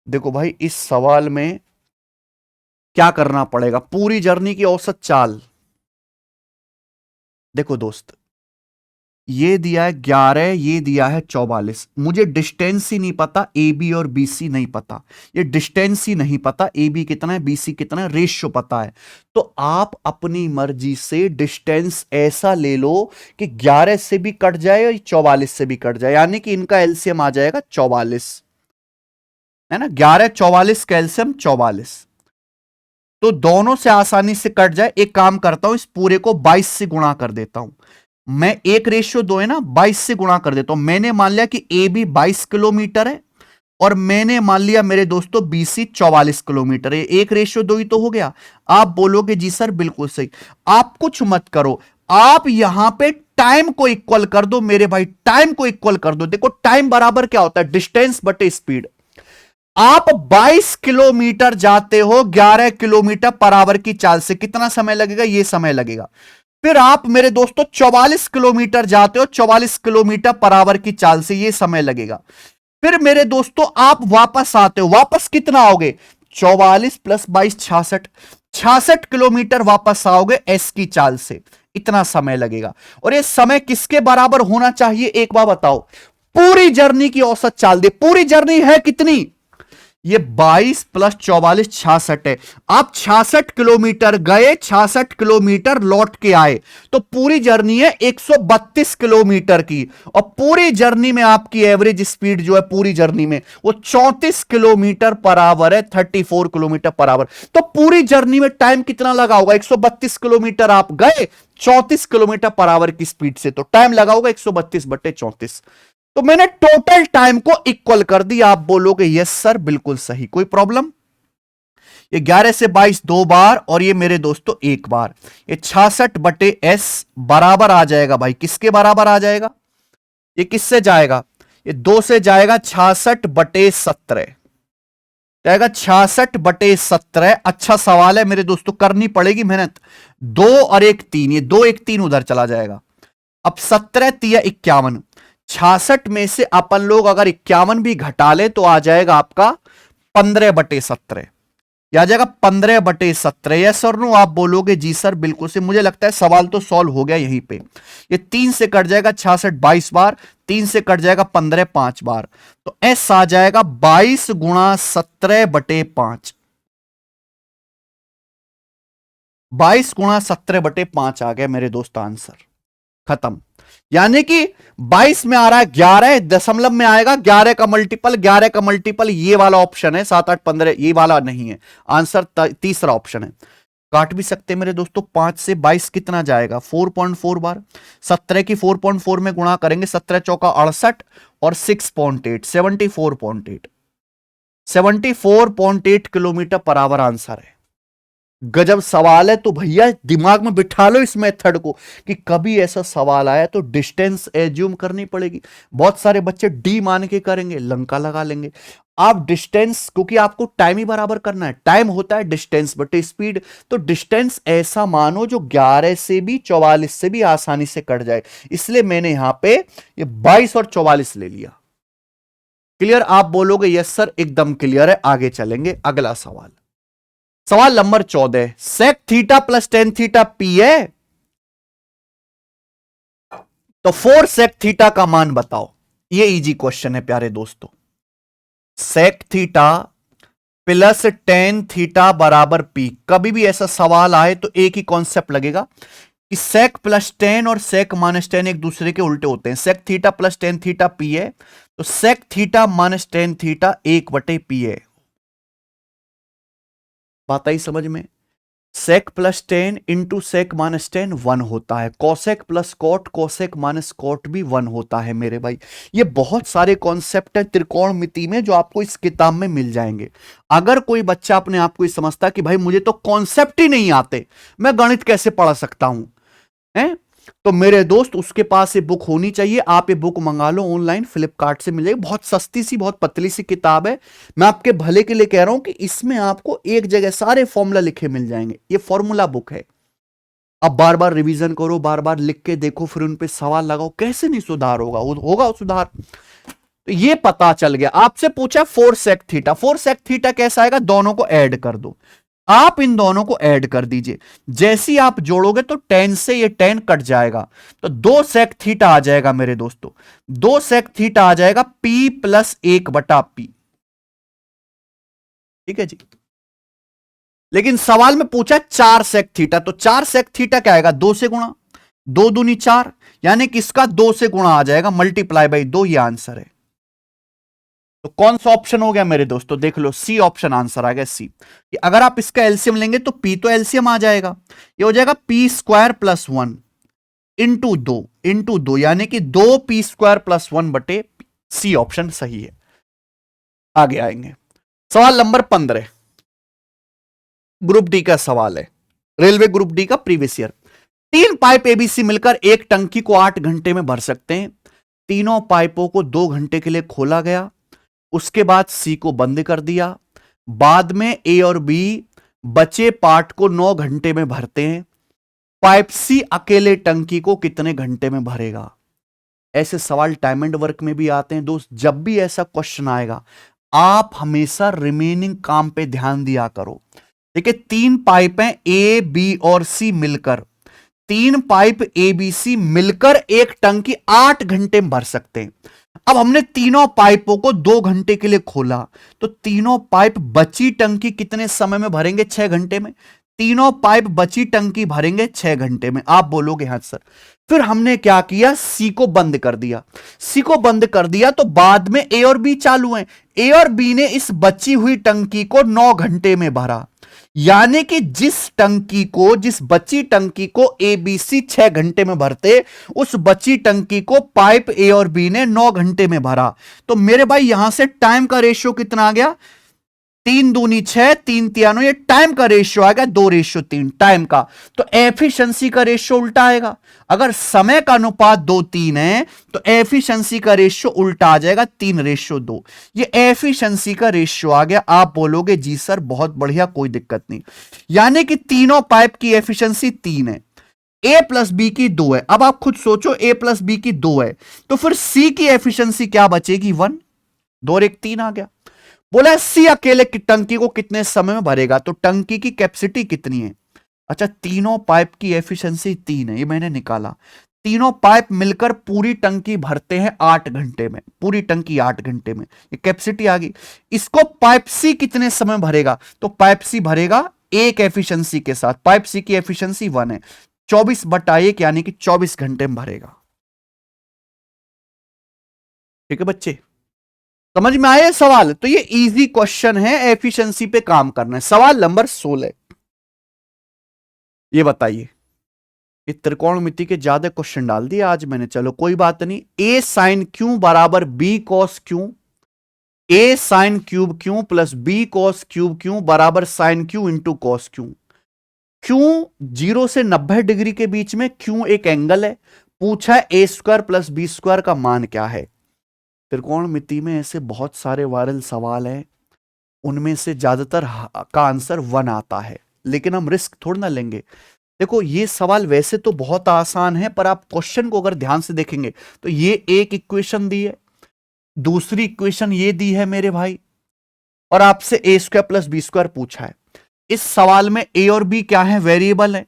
देखो भाई इस सवाल में क्या करना पड़ेगा, पूरी जर्नी की औसत चाल। देखो दोस्त, ये दिया है 11, ये दिया है 44, मुझे डिस्टेंस ही नहीं पता, ए बी और बी सी नहीं पता, ये डिस्टेंस ही नहीं पता, ए बी कितना है बी सी कितना है, रेशियो पता है। तो आप अपनी मर्जी से डिस्टेंस ऐसा ले लो कि 11 से भी कट जाए और 44 से भी कट जाए, यानी कि इनका एलसीएम आ जाएगा 44, है ना। 11 44 का एलसीएम 44, तो दोनों से आसानी से कट जाए। एक काम करता हूं, इस पूरे को 22 से गुणा कर देता हूं मैं, 1:2 है ना, 22 से गुणा कर देता हूं। मैंने मान लिया कि ए बी 22 किलोमीटर है और मैंने मान लिया मेरे दोस्तों बी सी 44 किलोमीटर है, 1:2 ही तो हो गया। आप बोलोगे जी सर बिल्कुल सही। आप कुछ मत करो, आप यहां पे टाइम को इक्वल कर दो मेरे भाई, टाइम को इक्वल कर दो। देखो टाइम बराबर क्या होता है, डिस्टेंस बटे स्पीड। आप 22 किलोमीटर जाते हो 11 किलोमीटर पर आवर की चाल से, कितना समय लगेगा, ये समय लगेगा। फिर आप मेरे दोस्तों 44 किलोमीटर जाते हो 44 किलोमीटर पर आवर की चाल से, ये समय लगेगा। फिर मेरे दोस्तों आप वापस आते हो, वापस कितना आओगे, 44 प्लस 22 66, 66 किलोमीटर वापस आओगे एस की चाल से, इतना समय लगेगा। और ये समय किसके बराबर होना चाहिए, एक बार बताओ। पूरी जर्नी की औसत चाल दे, पूरी जर्नी है कितनी, ये 22 प्लस 44 66 है। आप 66 किलोमीटर गए, 66 किलोमीटर लौट के आए, तो पूरी जर्नी है 132 किलोमीटर की। और पूरी जर्नी में आपकी एवरेज स्पीड जो है पूरी जर्नी में वो 34 किलोमीटर पर आवर है, 34 किलोमीटर पर आवर। तो पूरी जर्नी में टाइम कितना लगा होगा, 132 किलोमीटर आप गए 34 किलोमीटर पर आवर की स्पीड से, तो टाइम लगा होगा 132 बटे 34। तो मैंने टोटल टाइम को इक्वल कर दिया। आप बोलोगे यस सर बिल्कुल सही, कोई प्रॉब्लम? ये 11 से 22 दो बार और ये मेरे दोस्तों एक बार, ये 66/s बराबर आ जाएगा भाई, किसके बराबर आ जाएगा? ये किससे जाएगा? ये 2 से जाएगा, 66/17 जाएगा, 66/17। अच्छा सवाल है मेरे दोस्तों, करनी पड़ेगी मेहनत। 2 और 1 3, ये 2 1 3 उधर चला जाएगा। अब 17 तिया 51, 66 में से अपन लोग अगर 51 भी घटा ले तो आ जाएगा आपका 15/17, आ जाएगा 15/17। यस और नो? आप बोलोगे जी सर बिल्कुल से। मुझे लगता है सवाल तो सॉल्व हो गया यहीं पे। ये 3 से कट जाएगा 66 22 बार, 3 से कट जाएगा 15 5 बार, तो एस आ जाएगा 22 × 17/5। 22 × 17/5 आ गया मेरे दोस्त आंसर, खत्म। यानी कि 22 में आ रहा है 11, दशमलव में आएगा 11 का मल्टीपल, 11 का मल्टीपल ये वाला ऑप्शन है, 7 8 15 ये वाला नहीं है आंसर, तीसरा ऑप्शन है। काट भी सकते हैं मेरे दोस्तों। 5 से 22 कितना जाएगा? 4.4 बार। 17 की 4.4 में गुणा करेंगे, 17 चौका 68 और 6.8 74.8 74.8 किलोमीटर पर आवर आंसर है। गजब सवाल है। तो भैया दिमाग में बिठा लो इस मेथड को कि कभी ऐसा सवाल आया तो डिस्टेंस एज्यूम करनी पड़ेगी। बहुत सारे बच्चे डी मान के करेंगे, लंका लगा लेंगे। आप डिस्टेंस, क्योंकि आपको टाइम ही बराबर करना है, टाइम होता है डिस्टेंस बटे स्पीड, तो डिस्टेंस ऐसा मानो जो 11 से भी 44 से भी आसानी से कट जाए, इसलिए मैंने यहां पे ये 22 और 44 ले लिया। क्लियर? आप बोलोगे यस सर एकदम क्लियर है। आगे चलेंगे, अगला सवाल, सवाल number 14। Sec theta plus tan theta P है, तो 4 सेक थीटा का मान बताओ। ये इजी क्वेश्चन है प्यारे दोस्तों। Sec theta plus tan theta बराबर पी, कभी भी ऐसा सवाल आए तो एक ही कॉन्सेप्ट लगेगा कि सेक प्लस टेन और सेक माइनस टेन एक दूसरे के उल्टे होते हैं। Sec theta plus tan theta P है, तो sec theta minus tan theta 1/पी है। बात आई समझ में? Sec plus tan into sec minus tan 1 होता है। Cosec plus cot, cosec minus cot भी 1 होता है मेरे भाई। ये बहुत सारे कॉन्सेप्ट है त्रिकोणमिति में जो आपको इस किताब में मिल जाएंगे। अगर कोई बच्चा अपने आप को ये समझता कि भाई मुझे तो कॉन्सेप्ट ही नहीं आते, मैं गणित कैसे पढ़ा सकता हूं, हैं? तो मेरे दोस्त उसके पास ये बुक होनी चाहिए। आप ये बुक मंगा लो ऑनलाइन, फ्लिपकार्ट से मिल जाएगी। बहुत सस्ती सी, बहुत पतली सी किताब है। मैं आपके भले के लिए कह रहा हूं कि इसमें आपको एक जगह सारे फॉर्मूला लिखे मिल जाएंगे। ये फॉर्मूला बुक है। अब बार बार रिवीजन करो, बार बार लिख के देखो, फिर उन पे सवाल लगाओ, कैसे नहीं सुधार होगा? होगा सुधार। तो ये पता चल गया। आपसे पूछा 4 सेक थीटा, 4 सेक थीटा कैसा आएगा? दोनों को ऐड कर दो। आप इन दोनों को ऐड कर दीजिए। जैसे ही आप जोड़ोगे तो 10 से ये 10 कट जाएगा, तो 2 सेक थीटा आ जाएगा मेरे दोस्तों। 2 सेक थीटा आ जाएगा P प्लस 1/P। ठीक है जी। लेकिन सवाल में पूछा 4 सेक थीटा, तो 4 सेक थीटा क्या आएगा? 2 से गुणा, 2 दूनी 4, यानी कि इसका 2 से गुणा आ जाएगा, मल्टीप्लाई बाई 2, ये आंसर है। तो कौन सा ऑप्शन हो गया मेरे दोस्तों? देख लो, सी ऑप्शन आंसर आ गया, सी। कि अगर आप इसका एलसीएम लेंगे तो पी तो एलसीएम आ जाएगा, ये हो जाएगा p² + 1 इंटू 2 यानी कि 2p² + 1/, सी ऑप्शन सही है। आगे आएंगे, सवाल नंबर 15, ग्रुप डी का सवाल है, रेलवे ग्रुप डी का प्रीवियस ईयर। 3 पाइप एबीसी मिलकर एक टंकी को 8 घंटे में भर सकते हैं। तीनों पाइपों को 2 घंटे के लिए खोला गया, उसके बाद सी को बंद कर दिया। बाद में ए और बी बचे पार्ट को 9 घंटे में भरते हैं। पाइप सी अकेले टंकी को कितने घंटे में भरेगा? ऐसे सवाल टाइम एंड वर्क में भी आते हैं दोस्त। जब भी ऐसा क्वेश्चन आएगा आप हमेशा रिमेनिंग काम पे ध्यान दिया करो। देखिए 3 पाइप हैं ए बी और सी मिलकर, 3 पाइप ए बी सी मिलकर एक टंकी 8 घंटे में भर सकते हैं। अब हमने तीनों पाइपों को 2 घंटे के लिए खोला, तो तीनों पाइप बची टंकी कितने समय में भरेंगे? 6 घंटे में। तीनों पाइप बची टंकी भरेंगे 6 घंटे में। आप बोलोगे हाँ सर। फिर हमने क्या किया? सी को बंद कर दिया। सी को बंद कर दिया तो बाद में ए और बी चालू हैं। ए और बी ने इस बची हुई टंकी को 9 घंटे में भरा। यानी कि जिस बची टंकी को ABC 6 घंटे में भरते, उस बची टंकी को पाइप ए और बी ने 9 घंटे में भरा। तो मेरे भाई यहां से टाइम का रेशियो कितना आ गया, 3 दूनी 6, 3 तियानो, ये टाइम का रेशियो आ गया 2:3 टाइम का। तो एफिशिएंसी का रेशियो उल्टा आएगा। अगर समय का अनुपात 2:3 है तो एफिशिएंसी का रेशियो उल्टा आ जाएगा 3:2। ये एफिशिएंसी का रेशियो आ गया। आप बोलोगे जी सर बहुत बढ़िया, कोई दिक्कत नहीं। यानी कि तीनों पाइप की एफिशिएंसी 3 है, ए प्लस बी की 2 है। अब आप खुद सोचो, ए प्लस बी की 2 है तो फिर सी की एफिशिएंसी क्या बचेगी, 1। 2 और 1 3 आ गया। बोला सी अकेले की टंकी को कितने समय में भरेगा, तो टंकी की कैपेसिटी कितनी है। अच्छा, तीनों पाइप की एफिशिएंसी 3 है, ये मैंने निकाला। तीनों पाइप मिलकर पूरी टंकी भरते हैं 8 घंटे में, पूरी टंकी 8 घंटे में, ये कैपेसिटी आ गई। इसको पाइप सी कितने समय भरेगा, तो पाइप सी भरेगा 1 एफिशिएंसी के साथ। पाइप सी की एफिशिएंसी 1 है, 24/1 यानी कि 24 घंटे में भरेगा। ठीक है बच्चे, समझ में आया सवाल। तो ये इजी क्वेश्चन है, एफिशिएंसी पे काम करना है। सवाल नंबर 16, ये बताइए, ये त्रिकोणमिति के ज्यादा क्वेश्चन डाल दिए आज मैंने, चलो कोई बात नहीं। ए साइन क्यू बराबर B cos Q, A sine cube Q plus B cos cube Q बराबर sine Q into cos Q. Q 0 से 90 डिग्री के बीच में, क्यू एक एंगल है। पूछा है A square plus B square का मान क्या है। त्रिकोणमिति में ऐसे बहुत सारे वायरल सवाल हैं, उनमें से ज्यादातर का आंसर 1 आता है, लेकिन हम रिस्क थोड़ा ना लेंगे। देखो ये सवाल वैसे तो बहुत आसान है, पर आप क्वेश्चन को अगर ध्यान से देखेंगे तो ये एक इक्वेशन दी है, दूसरी इक्वेशन ये दी है मेरे भाई, और आपसे ए स्क्वायर प्लस बी स्क्वायर पूछा है। इस सवाल में ए और बी क्या है, वेरिएबल है।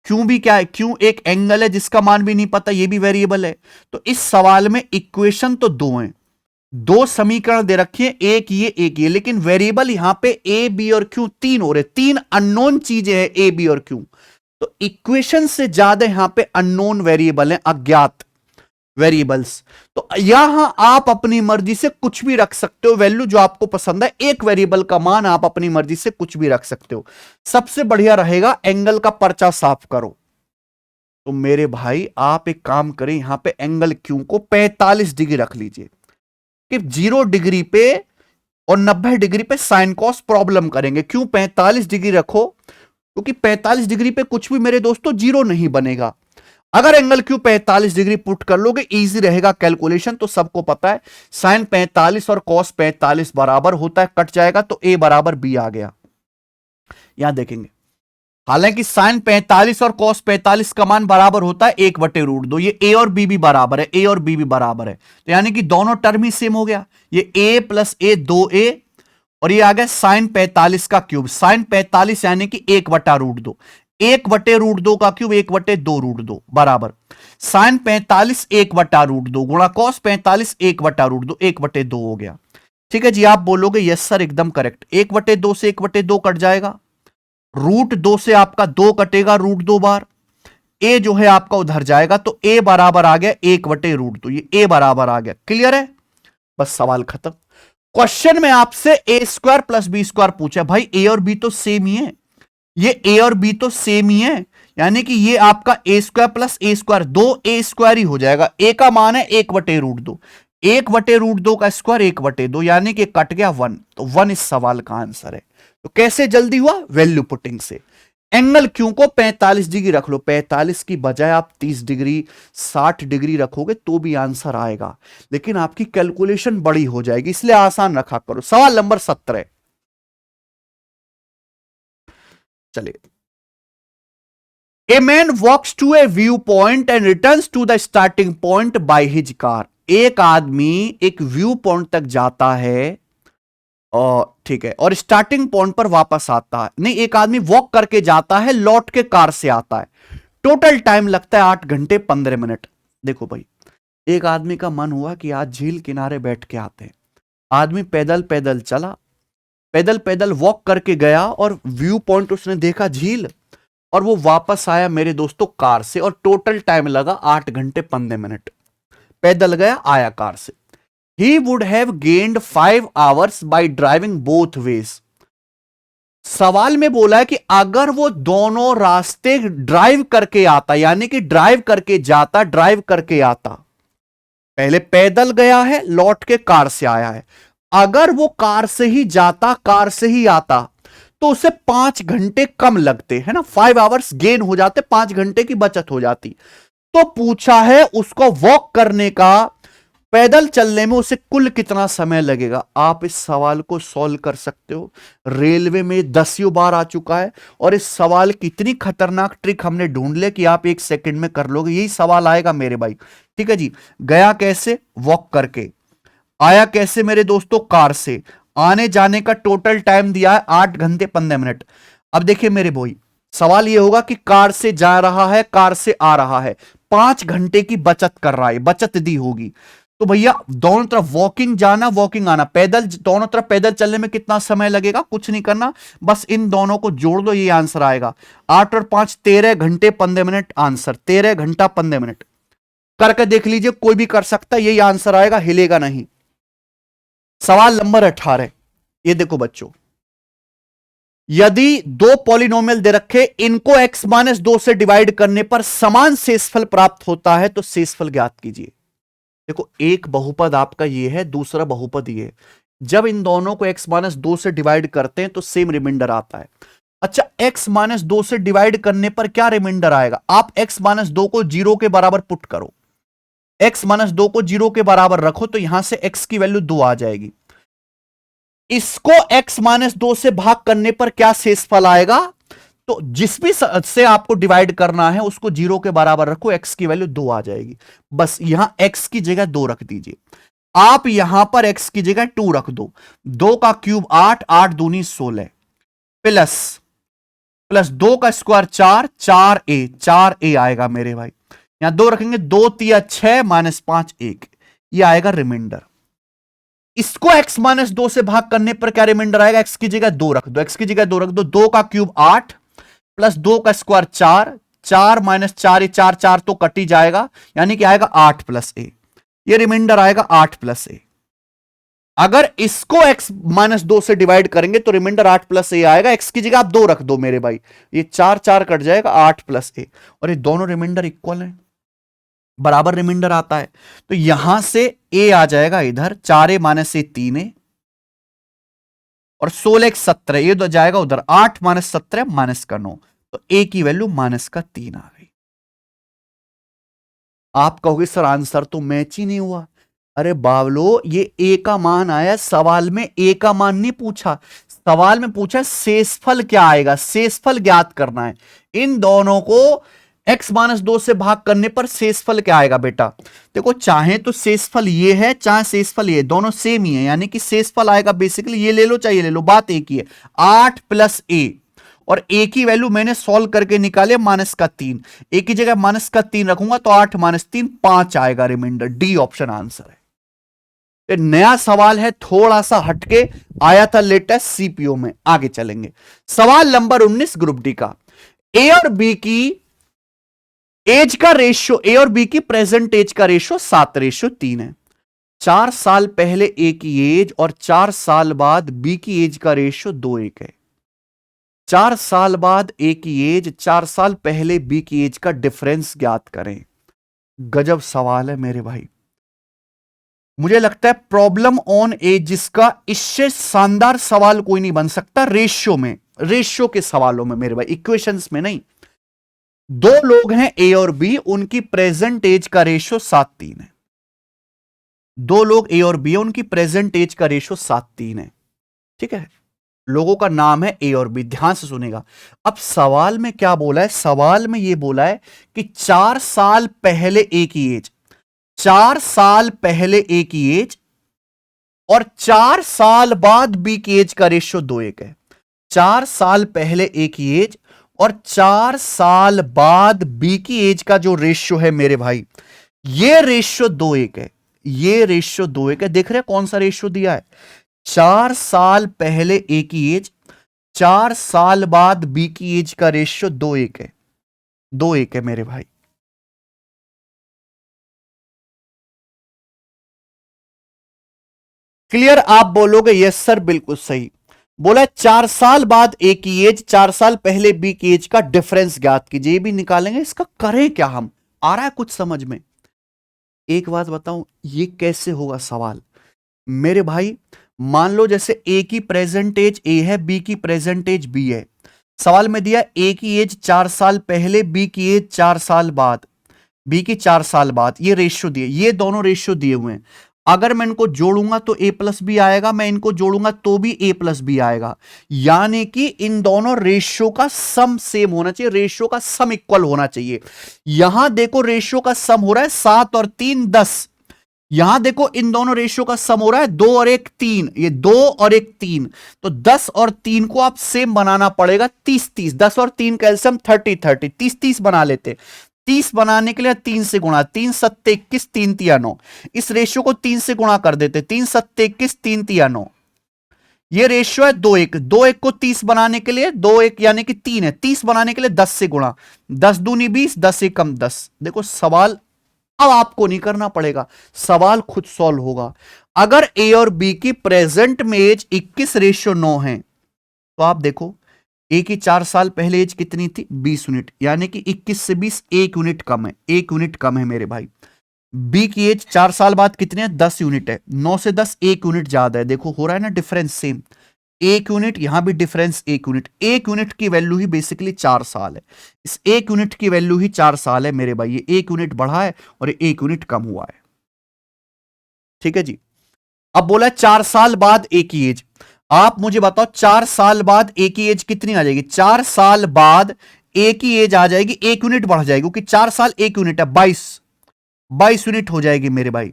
क्यों भी क्या है, क्यों एक एंगल है जिसका मान भी नहीं पता, ये भी वेरिएबल है। तो इस सवाल में इक्वेशन तो 2 हैं, 2 समीकरण दे रखे हैं, एक ये, लेकिन वेरिएबल यहां पे ए बी और क्यू 3 हो रहे, 3 अननोन चीजें हैं ए बी और क्यू। तो इक्वेशन से ज्यादा यहां पे अननोन वेरिएबल हैं, अज्ञात वेरिएबल्स। तो यहां आप अपनी मर्जी से कुछ भी रख सकते हो, वैल्यू जो आपको पसंद है, एक वेरिएबल का मान आप अपनी मर्जी से कुछ भी रख सकते हो। सबसे बढ़िया रहेगा एंगल का पर्चा साफ करो। तो मेरे भाई आप एक काम करें, यहां पे एंगल क्यू को 45 डिग्री रख लीजिए कि 0 डिग्री पे और 90 डिग्री पे साइन कॉस प्रॉब्लम करेंगे। क्यों 45 डिग्री रखो, क्योंकि 45 डिग्री पे कुछ भी मेरे दोस्तों 0 नहीं बनेगा। अगर एंगल क्यू 45 डिग्री पुट कर लोगे, इजी रहेगा कैलकुलेशन। तो सबको पता है साइन 45 और कॉस 45 बराबर होता है, कट जाएगा तो ए बराबर बी आ गया। यहां देखेंगे, हालांकि साइन 45 और कॉस 45 का मान बराबर होता है 1/√2। ये ए और बी भी बराबर है, ए और बी भी बराबर है, तो यानी कि दोनों टर्म ही सेम हो गया। ये ए प्लस ए 2a, और ये आ गया साइन 45 का क्यूब। साइन 45 यानी कि 1/√2, 1/√2 का क्यूब 1/2√2 बराबर साइन 45 1/√2 गुणा कॉस 45 1/√2, 1/2 हो गया। ठीक है जी, आप बोलोगे यस सर एकदम करेक्ट। 1/2 से 1/2 कट जाएगा, √2 से आपका 2 कटेगा √2 बार, ए जो है आपका उधर जाएगा, तो ए बराबर आ गया 1/√2, ये ए बराबर आ गया। क्लियर है, बस सवाल खत्म। क्वेश्चन में आपसे ए स्क्वायर प्लस बी स्क्वायर पूछा, भाई ए और बी तो सेम ही है, ये ए और बी तो सेम ही है, यानी कि ये आपका ए square plus A square 2a square ही हो जाएगा। ए का मान है 1/√2, 1/√2 का स्क्वायर 1/2, यानी कि कट गया 1, तो 1 इस सवाल का आंसर है। तो कैसे जल्दी हुआ, वैल्यू पुटिंग से। एंगल क्यू को 45 डिग्री रख लो, 45 की बजाय आप 30 डिग्री 60 डिग्री रखोगे तो भी आंसर आएगा, लेकिन आपकी कैलकुलेशन बड़ी हो जाएगी, इसलिए आसान रखा करो। सवाल नंबर 17, चलिए। A man walks to a view point and returns to the starting point by his car. एक आदमी एक व्यू पॉइंट तक जाता है, और ठीक है, और स्टार्टिंग पॉइंट पर वापस आता है। नहीं, एक आदमी वॉक करके जाता है, लौट के कार से आता है। टोटल टाइम लगता है 8 घंटे 15 मिनट। देखो भाई, एक आदमी का मन हुआ कि आज झील किनारे बैठ के आते हैं। आदमी पैदल पैदल चला, पैदल पैदल वॉक करके गया, और व्यू पॉइंट उसने देखा झील, और वो वापस आया मेरे दोस्तों कार से, और टोटल टाइम लगा 8 घंटे 15 मिनट। पैदल गया, आया कार से। He would have gained 5 hours by driving both ways. सवाल में बोला है कि अगर वो दोनों रास्ते ड्राइव करके आता, यानी कि ड्राइव करके जाता, ड्राइव करके आता, पहले पैदल गया है, लौट के कार से आया है, अगर वो कार से ही जाता, कार से ही आता, तो उसे 5 घंटे कम लगते है ना, 5 आवर्स गेन हो जाते, 5 घंटे की बचत हो जाती। तो पूछा है उसको वॉक करने का, पैदल चलने में उसे कुल कितना समय लगेगा। आप इस सवाल को सॉल्व कर सकते हो। रेलवे में 10 बार आ चुका है, और इस सवाल की इतनी खतरनाक ट्रिक हमने ढूंढ ले कि आप 1 सेकंड में कर लोगे। यही सवाल आएगा मेरे भाई, ठीक है जी। गया कैसे? वॉक करके। आया कैसे मेरे दोस्तों? कार से। आने जाने का टोटल टाइम दिया है 8 घंटे 15 मिनट। अब देखिए मेरे भाई, सवाल यह होगा कि कार से जा रहा है, कार से आ रहा है, 5 घंटे की बचत कर रहा है, बचत दी होगी। तो भैया दोनों तरफ वॉकिंग जाना, वॉकिंग आना, पैदल, दोनों तरफ पैदल चलने में कितना समय लगेगा? कुछ नहीं करना, बस इन दोनों को जोड़ दो, ये आंसर आएगा। 8 और 5 13 घंटे 15 मिनट, आंसर 13 घंटा 15 मिनट। करके देख लीजिए, कोई भी कर सकता है, यही आंसर आएगा, हिलेगा नहीं। सवाल नंबर 18, ये देखो बच्चों, यदि दो पॉलिनोमियल दे रखे, इनको x-2 से डिवाइड करने पर समान शेषफल प्राप्त होता है, तो शेषफल ज्ञात कीजिए। देखो, एक बहुपद आपका ये है, दूसरा बहुपद ये है। जब इन दोनों को x-2 से डिवाइड करते हैं तो सेम रिमाइंडर आता है। अच्छा, x-2 से डिवाइड करने पर क्या रिमाइंडर आएगा? आप x-2 को 0 के बराबर पुट करो, x-2 को 0 के बराबर रखो, तो यहां से x की वैल्यू 2 आ जाएगी। इसको x-2 से भाग करने पर क्या शेषफल आएगा? तो जिस भी से आपको डिवाइड करना है उसको 0 के बराबर रखो, x की वैल्यू 2 आ जाएगी। बस यहां x की जगह 2 रख दीजिए। आप यहां पर x की जगह 2 रख दो। 2 का क्यूब 8, 8 दूनी 16, प्लस प्लस 2 का स्क्वायर 4, 4a, 4a आएगा मेरे भाई। यहां 2 रखेंगे, 2 तिया 6, -5 1, ये आएगा रिमाइंडर। इसको x-2 से भाग करने पर क्या रिमाइंडर आएगा? x की जगह 2 रख दो, x की जगह 2 रख दो। 2 का क्यूब 8, प्लस 2 का स्क्वायर 4, 4 -4, ये 4 4 तो कट ही जाएगा, यानी कि आएगा 8 + a, ये रिमाइंडर आएगा 8 + a। अगर इसको x-2 से डिवाइड करेंगे तो रिमाइंडर 8 + a आएगा। x की जगह आप 2 रख दो मेरे भाई, ये 4 4 कट जाएगा, 8 + a, और ये दोनों रिमाइंडर इक्वल हैं, बराबर रिमाइंडर आता है। तो यहां से a आ जाएगा इधर, 4a - a 3a, और 16 एक 17, ये तो जाएगा उधर, 8 - 17 -9, तो a की वैल्यू -3 आ गई। आप कहोगे सर आंसर तो मैच ही नहीं हुआ। अरे बावलो, ये a का मान आया सवाल में, a का मान नहीं पूछा, सवाल में पूछा शेषफल क्या आएगा, शेषफल ज्ञात करना है। इन दोनों को x-2 से भाग करने पर शेषफल क्या आएगा बेटा? देखो, चाहे तो शेषफल ये है, चाहे शेषफल ये, दोनों सेम ही है, यानी कि शेषफल आएगा बेसिकली, ये ले लो चाहे ये ले लो, बात एक ही है, 8 + a, और a की वैल्यू मैंने सॉल्व करके निकाले -3, a की जगह -3 रखूंगा तो 8 - 3 5 आएगा रिमाइंडर। डी ऑप्शन आंसर है। ये नया सवाल है, थोड़ा सा हटके आया था लेटेस्ट सीपीओ में। आगे चलेंगे, सवाल नंबर 19 ग्रुप डी का। ए और बी की एज का रेशियो, ए और बी की प्रेजेंट एज का रेशियो 7:3 है। 4 साल पहले ए की एज और 4 साल बाद बी की एज का रेशियो 2:1 है। 4 साल बाद ए की एज, 4 साल पहले बी की एज का डिफरेंस ज्ञात करें। गजब सवाल है मेरे भाई, मुझे लगता है प्रॉब्लम ऑन एज जिसका इससे शानदार सवाल कोई नहीं बन सकता रेशियो में, रेशियो के सवालों में मेरे भाई, इक्वेशंस में नहीं। दो लोग हैं ए और बी, उनकी प्रेजेंट एज का रेशियो 7:3 है। दो लोग ए और बी है, उनकी प्रेजेंट एज का रेशियो 7:3 है, ठीक है। लोगों का नाम है ए और बी, ध्यान से सुनेगा। अब सवाल में क्या बोला है? सवाल में यह बोला है कि 4 साल पहले ए की एज, 4 साल पहले ए की एज और 4 साल बाद बी की एज का रेशियो 2:1 है। 4 साल पहले ए की एज और 4 साल बाद बी की एज का जो रेशियो है मेरे भाई, ये रेशियो 2:1 है, ये रेशियो 2:1 है। देख रहे हैं कौन सा रेशियो दिया है? 4 साल पहले ए की एज, 4 साल बाद बी की एज का रेशियो 2:1 है, 2:1 है मेरे भाई। क्लियर? आप बोलोगे यस सर बिल्कुल सही। बोला 4 साल बाद ए की एज, 4 साल पहले बी की एज का डिफरेंस ज्ञात कीजिए। ये भी निकालेंगे, इसका करें क्या हम, आ रहा है कुछ समझ में? एक बात बताऊं, ये कैसे होगा सवाल मेरे भाई? मान लो जैसे ए की प्रेजेंट एज ए है, बी की प्रेजेंट एज बी है। सवाल में दिया ए की एज 4 साल पहले, बी की एज 4 साल बाद, बी की 4 साल बाद। ये रेशियो दिए, ये दोनों रेशियो दिए हुए हैं। अगर मैं इनको जोड़ूंगा तो ए प्लस बी आएगा, मैं इनको जोड़ूंगा तो भी ए प्लस बी आएगा। यानी कि इन दोनों रेशियो का सम सेम होना चाहिए, रेशियो का सम इक्वल होना चाहिए। यहां देखो रेशियो का सम हो रहा है 7 और 3 10। यहां देखो इन दोनों रेशियो का सम हो रहा है 2 और 1 3, ये 2 और 1 3। तो 10 और 3 को आप सेम बनाना पड़ेगा, 30 30, 10 और 3 का एलसीएम 30 30, 30 30 बना लेते। 30 बनाने के लिए 3 से गुणा, 3 सत्ते 21, 3 तिया 9। इस रेशियो को 3 से गुणा कर देते, 3 सत्ते 21, 3 तिया 9। ये रेशियो है 2 1, 2 1 को 30 बनाने के लिए 2 1 यानी कि 3 है, 30 बनाने के लिए 10 से गुणा, 10 दूनी 20, 10 एकम 10। देखो सवाल अब आपको नहीं करना पड़ेगा, सवाल खुद सॉल्व होगा। अगर ए और बी की प्रेजेंट में एज 21 रेशियो 9 है, तो आप देखो ए की 4 साल पहले एज कितनी थी 20 यूनिट, यानी कि 21 से 20 1 यूनिट कम है, 1 यूनिट कम है मेरे भाई। बी की एज 4 साल बाद कितने है 10 यूनिट है, 9 से 10 1 यूनिट ज्यादा है। देखो हो रहा है ना डिफरेंस सेम, 1 यूनिट, यहां भी डिफरेंस 1 यूनिट। 1 यूनिट की वैल्यू ही बेसिकली 4 साल है, इस 1 यूनिट की वैल्यू ही 4 साल है मेरे भाई। ये 1 यूनिट बढ़ा है और ये 1 यूनिट कम हुआ है। ठीक है जी। अब बोला 4 साल बाद ए की एज, आप मुझे बताओ 4 साल बाद ए की एज कितनी आ जाएगी? 4 साल बाद ए की एज आ जाएगी 1 यूनिट बढ़ जाएगी, क्योंकि 4 साल 1 यूनिट है, 22 यूनिट हो जाएगी मेरे भाई।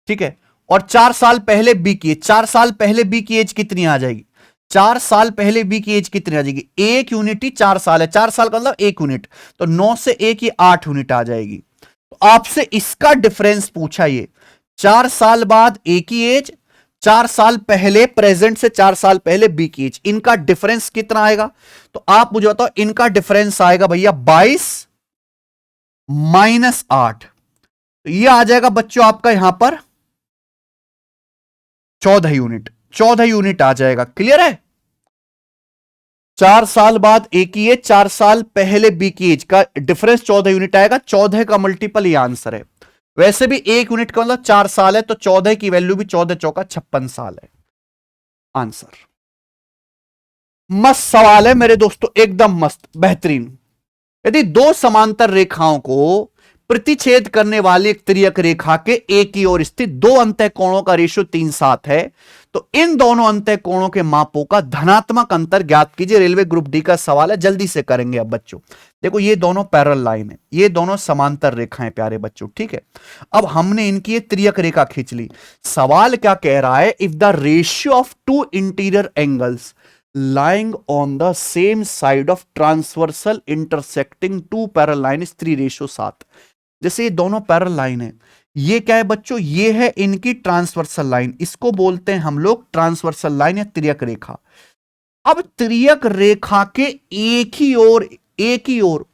ठीक है। और 4 साल पहले बी की एज, 4 साल पहले बी की एज कितनी आ जाएगी? 4 साल पहले बी की एज कितनी आ जाएगी? 1 यूनिट ही 4 साल है, 4 साल का मतलब 1 यूनिट, तो 9 से 1 ही 8 यूनिट आ जाएगी। तो आपसे इसका डिफरेंस पूछा, ये 4 साल बाद ए की एज, 4 साल पहले प्रेजेंट से 4 साल पहले बी की एज, इनका डिफरेंस कितना आएगा? तो आप मुझे बताओ, इनका डिफरेंस आएगा भैया 22 माइनस 8, तो ये आ जाएगा बच्चों आपका यहां पर 14 यूनिट, 14 यूनिट आ जाएगा। क्लियर है? 4 साल बाद ए की एज, 4 साल पहले बी की एज का डिफरेंस 14 यूनिट आएगा, 14 का मल्टीपल ये आंसर है। वैसे भी 1 यूनिट का मतलब 4 साल है, तो 14 की वैल्यू भी 14 चौका 56 साल है आंसर। मस्त सवाल है मेरे दोस्तों, एकदम मस्त बेहतरीन। यदि दो समांतर रेखाओं को प्रतिच्छेद करने वाली एक तिर्यक रेखा के एक ही ओर स्थित दो अंतः कोणों का रेशियो 3:7 है, तो इन दोनों अंतः कोणों के मापों का धनात्मक अंतर ज्ञात कीजिए। रेलवे ग्रुप डी का सवाल है, जल्दी से करेंगे अब बच्चों। देखो ये दोनों पैरेलल लाइन है, ये दोनों समांतर रेखाएं प्यारे बच्चों। ठीक है, अब हमने इनकी ये तिर्यक रेखा खींच ली। सवाल क्या कह रहा है? If the ratio of to interior angles lying on the same side of transversal intersecting two parallel line is 3:7। जैसे ये दोनों पैरेलल लाइन है, ये क्या है बच्चों? ये है इनकी ट्रांसवर्सल लाइन, इसको बोलते हैं हम लोग ट्रांसवर्सल लाइन या तिर्यक रेखा। अब तिर्यक रेखा के एक ही ओर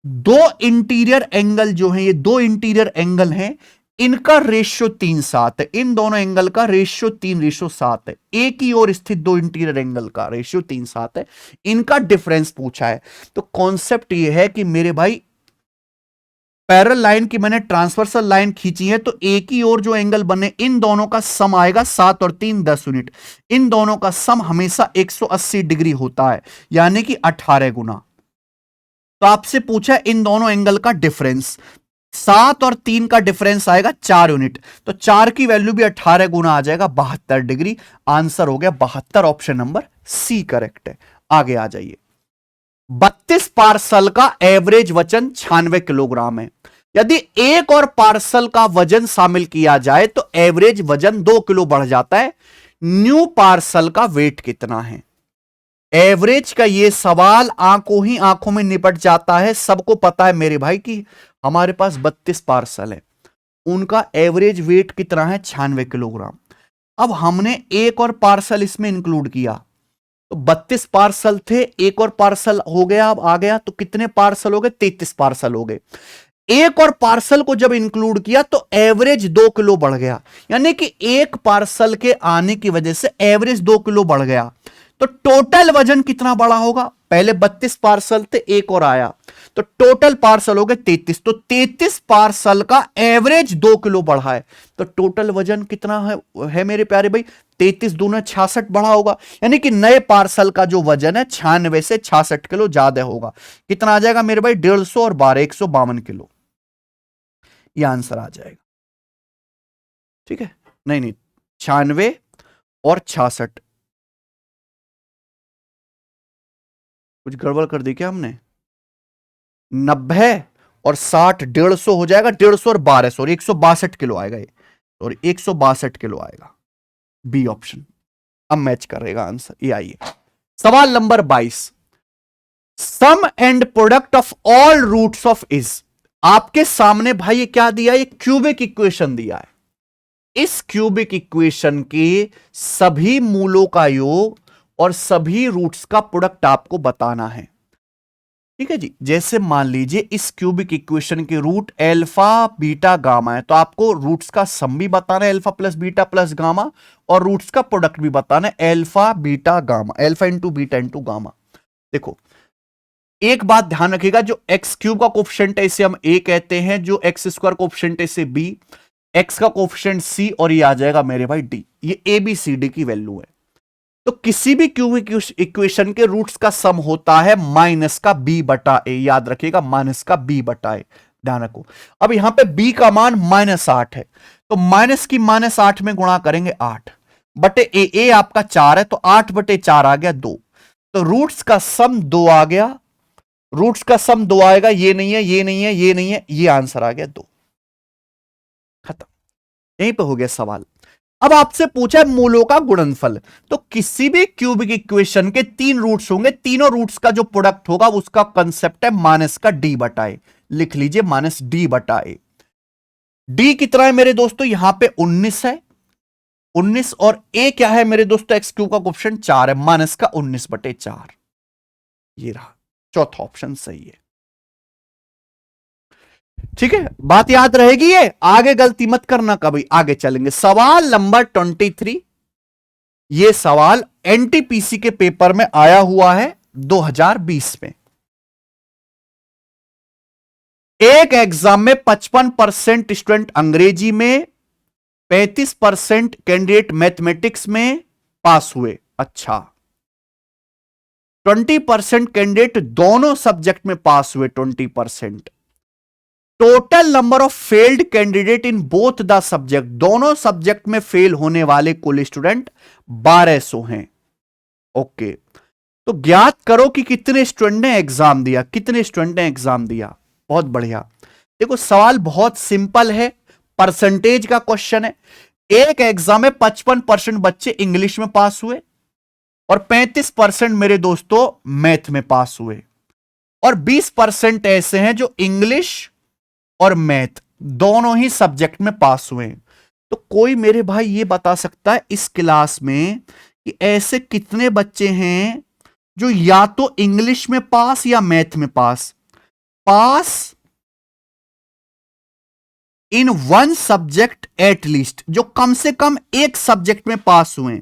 दो इंटीरियर एंगल जो है, ये दो इंटीरियर एंगल हैं, इनका रेशियो 3:7 है। इन दोनों एंगल का रेशियो 3:7 है। एक ही ओर स्थित दो इंटीरियर एंगल का रेशियो 3:7 है। इनका डिफरेंस पूछा है। तो कॉन्सेप्ट ये है कि मेरे भाई पैरेलल लाइन की मैंने ट्रांसवर्सल लाइन खींची है, तो एक ही ओर जो एंगल बने, इन दोनों का सम आएगा 7 और 3 10 यूनिट। इन दोनों का सम हमेशा 180 डिग्री होता है, यानी कि 18 गुना। तो आपसे पूछा है इन दोनों एंगल का डिफरेंस, 7 और 3 का डिफरेंस आएगा 4 यूनिट, तो 4 की वैल्यू भी 18 गुना आ जाएगा, 72 डिग्री। आंसर हो गया 72, ऑप्शन नंबर सी करेक्ट है। आगे आ जाइए। 32 पार्सल का एवरेज वजन 96 किलोग्राम है। यदि एक और पार्सल का वजन शामिल किया जाए तो एवरेज वजन 2 किलो बढ़ जाता है। न्यू पार्सल का वेट कितना है? एवरेज का ये सवाल आंखों ही आंखों में निपट जाता है। सबको पता है मेरे भाई कि हमारे पास 32 पार्सल है, उनका एवरेज वेट कितना है? 96 किलोग्राम। अब हमने एक और पार्सल इसमें इंक्लूड किया, तो 32 पार्सल थे, एक और पार्सल हो गया, अब आ गया, तो कितने पार्सल हो गए? 33 पार्सल हो गए। एक और पार्सल को जब इंक्लूड किया तो एवरेज 2 किलो बढ़ गया, यानी कि एक पार्सल के आने की वजह से एवरेज 2 किलो बढ़ गया। तो टोटल वजन कितना बड़ा होगा? पहले 32 पार्सल थे, एक और आया, तो टोटल पार्सल हो गए 33। तो 33 पार्सल का एवरेज 2 किलो बढ़ा है, तो टोटल वजन कितना है मेरे प्यारे भाई? 33 दूना 66 बढ़ा होगा, यानी कि नए पार्सल का जो वजन है 96 से 66 किलो ज्यादा होगा। कितना आ जाएगा मेरे भाई? 150 और 12 152 किलो, ये आंसर आ जाएगा। ठीक है, नहीं नहीं, 96 और 66, कुछ गड़बड़ कर दी क्या हमने? 90 और 60, 150 हो जाएगा, 150 और 12 सॉरी 162 किलो आएगा ये, और 162 किलो आएगा, बी ऑप्शन। अब मैच करेगा आंसर, ये आइए सवाल नंबर 22। Sum and product of all roots of is, आपके सामने भाई ये क्या दिया? ये क्यूबिक इक्वेशन दिया है। इस क्यूबिक इक्वेशन के सभी मूलों का योग और सभी रूट्स का प्रोडक्ट आपको बताना है। ठीक है जी, जैसे मान लीजिए इस क्यूबिक इक्वेशन के रूट अल्फा बीटा गामा है, तो आपको रूट्स का सम भी बताना है alpha plus beta plus gamma, और रूट्स का प्रोडक्ट भी बताना है alpha beta gamma, alpha into beta into gamma. देखो एक बात ध्यान रखिएगा, जो एक्स क्यूब का कोफिशिएंट है इसे हम ए कहते हैं, जो एक्स स्क्वायर कोफिशिएंट है इसे बी, एक्स का कोफिशिएंट सी, और ये आ जाएगा मेरे भाई डी। ये ए बी सी डी की वैल्यू है। तो किसी भी क्यूबिक इक्वेशन के रूट्स का सम होता है माइनस का बी बटा ए, याद रखिएगा माइनस का बी बटा ए, ध्यान रखो। अब यहां पे बी का मान -8 है, तो माइनस की -8 में गुणा करेंगे 8 बटे ए आपका 4 है, तो 8 बटे 4 आ गया 2, तो रूट्स का सम 2 आ गया, रूट्स का सम 2 आएगा, ये नहीं है ये नहीं है ये नहीं है, ये आंसर आ गया 2, खत्म। यहीं पे हो गया सवाल। अब आपसे पूछा है मूलों का गुणनफल, तो किसी भी क्यूबिक इक्वेशन के 3 रूट्स होंगे, तीनों रूट्स का जो प्रोडक्ट होगा उसका कंसेप्ट है माइनस का डी बटा ए, लिख लीजिए माइनस डी बटा ए। डी कितना है मेरे दोस्तों? यहां पे 19 है, 19, और ए क्या है मेरे दोस्तों? एक्स क्यूब का कोफिशिएंट 4 है, माइनस का 19 बटे 4, ये रहा चौथा ऑप्शन सही है। ठीक है, बात याद रहेगी, ये आगे गलती मत करना कभी, आगे चलेंगे। सवाल नंबर 23, ये सवाल एनटीपीसी के पेपर में आया हुआ है 2020 में। एक एग्जाम में 55% स्टूडेंट अंग्रेजी में, 35% कैंडिडेट मैथमेटिक्स में पास हुए। अच्छा, 20% कैंडिडेट दोनों सब्जेक्ट में पास हुए, 20%। Total number of failed candidate in both the subject, दोनों सब्जेक्ट में फेल होने वाले कुल स्टूडेंट 1200 हैं। ओके, तो ज्ञात करो कि कितने स्टूडेंट ने एग्जाम दिया, कितने स्टूडेंट ने एग्जाम दिया। बहुत बढ़िया, देखो सवाल बहुत सिंपल है, परसेंटेज का क्वेश्चन है। एक एग्जाम में 55% बच्चे इंग्लिश में पास हुए और 35% मेरे दोस्तों मैथ में पास हुए, और 20% ऐसे हैं जो इंग्लिश और मैथ दोनों ही सब्जेक्ट में पास हुए हैं। तो कोई मेरे भाई ये बता सकता है इस क्लास में कि ऐसे कितने बच्चे हैं जो या तो इंग्लिश में पास या मैथ में पास इन वन सब्जेक्ट एटलीस्ट, जो कम से कम एक सब्जेक्ट में पास हुए।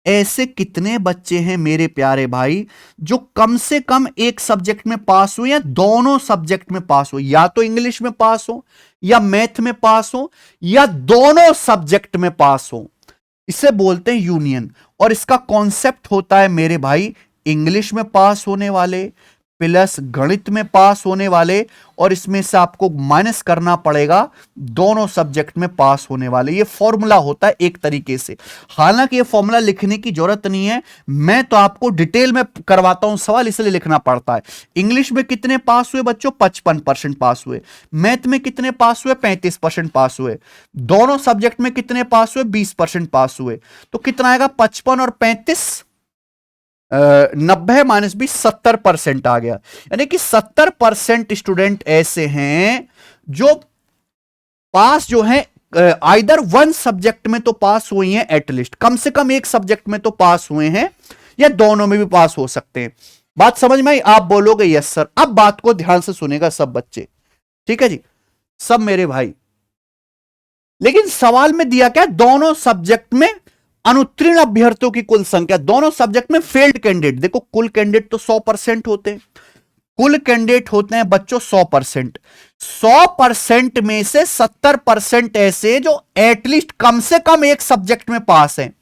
ऐसे कितने बच्चे हैं मेरे प्यारे भाई जो कम से कम एक सब्जेक्ट में पास हो या दोनों सब्जेक्ट में पास हो, या तो इंग्लिश में पास हो या मैथ में पास हो या दोनों सब्जेक्ट में पास हो। इसे बोलते हैं यूनियन, और इसका कॉन्सेप्ट होता है मेरे भाई इंग्लिश में पास होने वाले प्लस गणित में पास होने वाले, और इसमें से आपको माइनस करना पड़ेगा दोनों सब्जेक्ट में पास होने वाले। ये फॉर्मूला होता है एक तरीके से, हालांकि ये फॉर्मूला लिखने की जरूरत नहीं है, मैं तो आपको डिटेल में करवाता हूं सवाल, इसलिए लिखना पड़ता है। इंग्लिश में कितने पास हुए बच्चों? 55% पास हुए। मैथ में कितने पास हुए? 35% पास हुए। दोनों सब्जेक्ट में कितने पास हुए? 20% पास हुए। तो कितना आएगा? 55 और 35, 90 माइनस 20, 70% आ गया। यानी कि 70% स्टूडेंट ऐसे हैं जो पास जो हैं आइदर वन सब्जेक्ट में तो पास हुए हैं, एटलीस्ट कम से कम एक सब्जेक्ट में तो पास हुए हैं, या दोनों में भी पास हो सकते हैं। बात समझ में आई? आप बोलोगे यस सर। अब बात को ध्यान से सुनेगा सब बच्चे, ठीक है जी, सब मेरे भाई। लेकिन सवाल में दिया क्या? दोनों सब्जेक्ट में अनुत्तीर्ण अभ्यर्थियों की कुल संख्या, दोनों सब्जेक्ट में फेल्ड कैंडिडेट, देखो कुल कैंडिडेट तो 100% होते हैं, कुल कैंडिडेट होते हैं बच्चों 100%। 100% में से 70% ऐसे जो एटलीस्ट कम से कम एक सब्जेक्ट में पास हैं।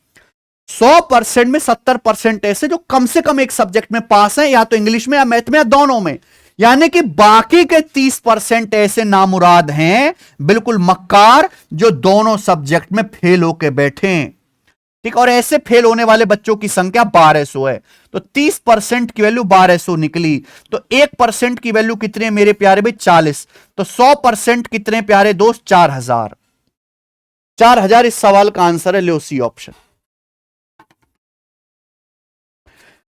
100% में 70% ऐसे जो कम से कम एक सब्जेक्ट में पास हैं, या तो इंग्लिश में या मैथ में या दोनों में। यानी कि बाकी के 30% ऐसे नामुराद हैं, बिल्कुल मक्कार, जो दोनों सब्जेक्ट में फेल होके बैठे हैं। ठीक, और ऐसे फेल होने वाले बच्चों की संख्या 1200 है। तो 30% की वैल्यू 1200 निकली। तो 1% की वैल्यू कितने मेरे प्यारे भाई? 40। तो 100% कितने प्यारे दोस्त? 4000। 4000 इस सवाल का आंसर है। लो सी ऑप्शन।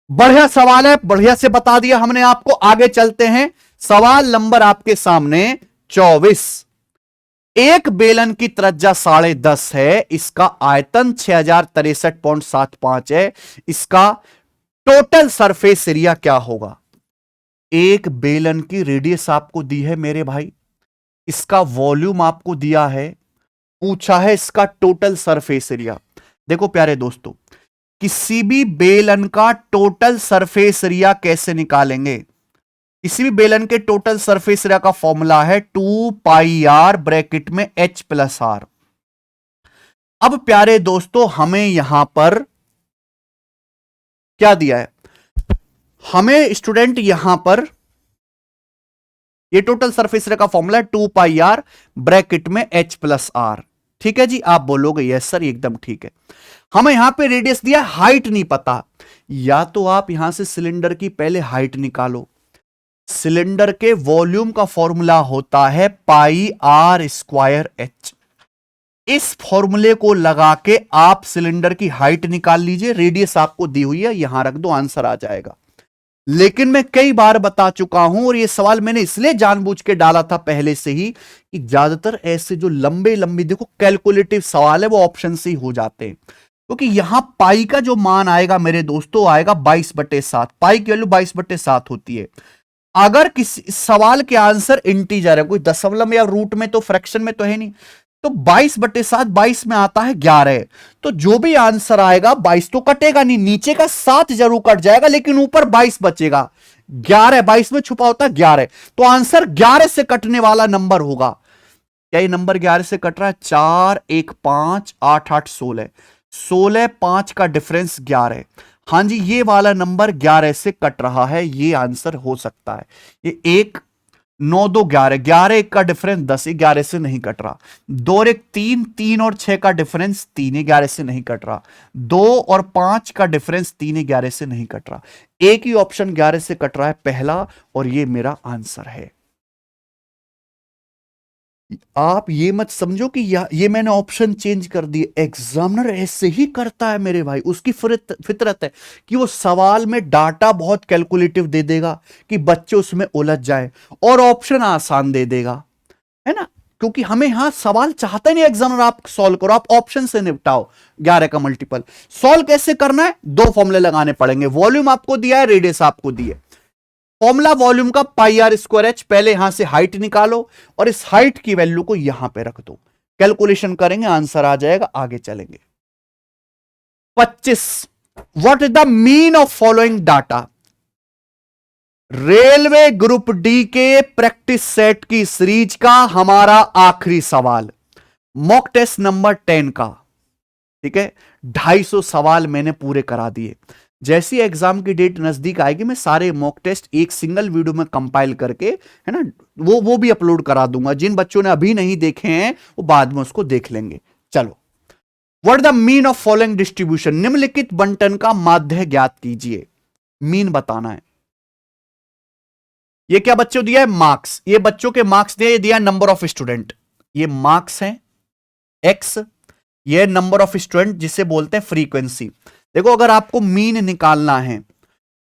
बढ़िया सवाल है, बढ़िया से बता दिया हमने आपको। आगे चलते हैं, सवाल नंबर आपके सामने 24। एक बेलन की त्रिज्या 10.5 है, इसका आयतन 6063.75 है, इसका टोटल सरफेस एरिया क्या होगा? एक बेलन की रेडियस आपको दी है मेरे भाई, इसका वॉल्यूम आपको दिया है, पूछा है इसका टोटल सरफेस एरिया। देखो प्यारे दोस्तों, किसी भी बेलन का टोटल सरफेस एरिया कैसे निकालेंगे? किसी भी बेलन के टोटल सरफेस एरिया का फॉर्मूला है 2πr ब्रैकेट में h+r। अब प्यारे दोस्तों, हमें यहां पर क्या दिया है? हमें स्टूडेंट यहां पर ये टोटल सरफेस एरिया का फॉर्मूला है 2πr ब्रैकेट में h+r। ठीक है जी, आप बोलोगे यस सर एकदम ठीक है। हमें यहां पे रेडियस दिया, हाइट नहीं पता। या तो आप यहां से सिलेंडर की पहले हाइट निकालो। सिलेंडर के वॉल्यूम का फॉर्मूला होता है πr²h। इस फॉर्मूले को लगा के आप सिलेंडर की हाइट निकाल लीजिए। रेडियस आपको दी हुई है, यहां रख दो, आंसर आ जाएगा। लेकिन मैं कई बार बता चुका हूं, और यह सवाल मैंने इसलिए जानबूझ के डाला था पहले से ही, कि ज्यादातर ऐसे जो लंबे लंबे देखो कैलकुलेटिव सवाल है वो ऑप्शन से ही हो जाते हैं। क्योंकि यहां पाई का जो मान आएगा मेरे दोस्तों, आएगा 22/7। पाई की वैल्यू 22/7 होती है। अगर किसी सवाल के आंसर इंटीजर है, कोई दशमलव या रूट में तो फ्रैक्शन में तो है नहीं, तो 22/7 22 में आता है 11। तो जो भी आंसर आएगा 22 तो कटेगा नहीं, नीचे का 7 जरूर कट जाएगा, लेकिन ऊपर 22 बचेगा। 11 22 में छुपा होता है 11, तो आंसर 11 से कटने वाला नंबर होगा। क्या ये नंबर 11 से कट रहा है? 4 1 5 8 8 16 16 5 का डिफरेंस 11। हां जी, ये वाला नंबर 11 से कट रहा है, ये आंसर हो सकता है। ये 1 9 2 11 11 1 का डिफरेंस 10, 11 से नहीं कट रहा। 2 और 1 3 3 और 6 का डिफरेंस 3, 11 से नहीं कट रहा। 2 और 5 का डिफरेंस 3, 11 से नहीं कट रहा। एक ही ऑप्शन 11 से कट रहा है, पहला, और ये मेरा आंसर है। आप ये मत समझो कि ये मैंने ऑप्शन चेंज कर दिए। एग्जामिनर ऐसे ही करता है मेरे भाई, उसकी फितरत है कि वो सवाल में डाटा बहुत कैलकुलेटिव दे देगा कि बच्चे उसमें उलझ जाए, और ऑप्शन आसान दे देगा, है ना। क्योंकि हमें यहां सवाल चाहता नहीं एग्जामिनर आप सॉल्व करो, आप ऑप्शन से निपटाओ। 11 का मल्टीपल सॉल्व कैसे करना है? 2 फॉर्मूले लगाने पड़ेंगे। वॉल्यूम आपको दिया है, रेडियस आपको दी है। फॉर्मूला वॉल्यूम का πr²h, पहले यहां से हाइट निकालो और इस हाइट की वैल्यू को यहां पे रख दो। कैलकुलेशन करेंगे, आंसर आ जाएगा। आगे चलेंगे। 25, what is the mean of following data? Railway group D के प्रैक्टिस सेट की सीरीज का हमारा आखिरी सवाल, मॉक टेस्ट नंबर 10 का। ठीक है, 250 सवाल मैंने पूरे करा दिए। जैसी एग्जाम की डेट नजदीक आएगी, मैं सारे मॉक टेस्ट एक सिंगल वीडियो में कंपाइल करके, है ना, वो भी अपलोड करा दूंगा। जिन बच्चों ने अभी नहीं देखे हैं वो बाद में उसको देख लेंगे। चलो, what the mean of following distribution? निम्नलिखित बंटन का माध्य ज्ञात कीजिए। मीन बताना है। ये क्या बच्चों दिया है? मार्क्स। ये बच्चों के मार्क्स दिया नंबर ऑफ स्टूडेंट। ये मार्क्स हैं एक्स, ये नंबर ऑफ स्टूडेंट जिसे बोलते हैं फ्रीक्वेंसी। देखो, अगर आपको मीन निकालना है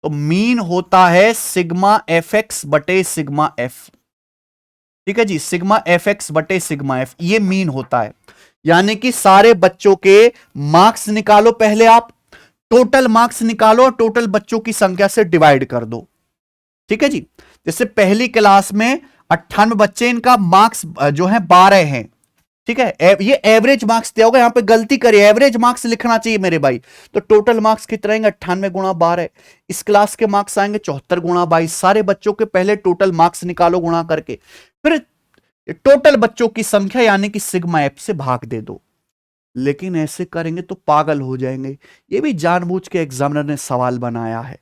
तो मीन होता है सिग्मा fx बटे सिग्मा f। ठीक है जी, सिग्मा fx बटे सिग्मा f, ये मीन होता है। यानी कि सारे बच्चों के मार्क्स निकालो, पहले आप टोटल मार्क्स निकालो और टोटल बच्चों की संख्या से डिवाइड कर दो। ठीक है जी, जैसे पहली क्लास में 98 बच्चे, इनका मार्क्स जो है 12 हैं। ठीक है, ये एवरेज मार्क्स दिया होगा, यहां पे गलती करिए, एवरेज मार्क्स लिखना चाहिए मेरे भाई। तो टोटल मार्क्स कितने आएंगे, 98 गुणा 12। इस क्लास के मार्क्स आएंगे 74 गुणा 22। सारे बच्चों के पहले टोटल मार्क्स निकालो गुणा करके, फिर टोटल बच्चों की संख्या यानी कि सिग्मा एफ से भाग दे दो। लेकिन ऐसे करेंगे तो पागल हो जाएंगे, ये भी जानबूझ के एग्जामिनर ने सवाल बनाया है।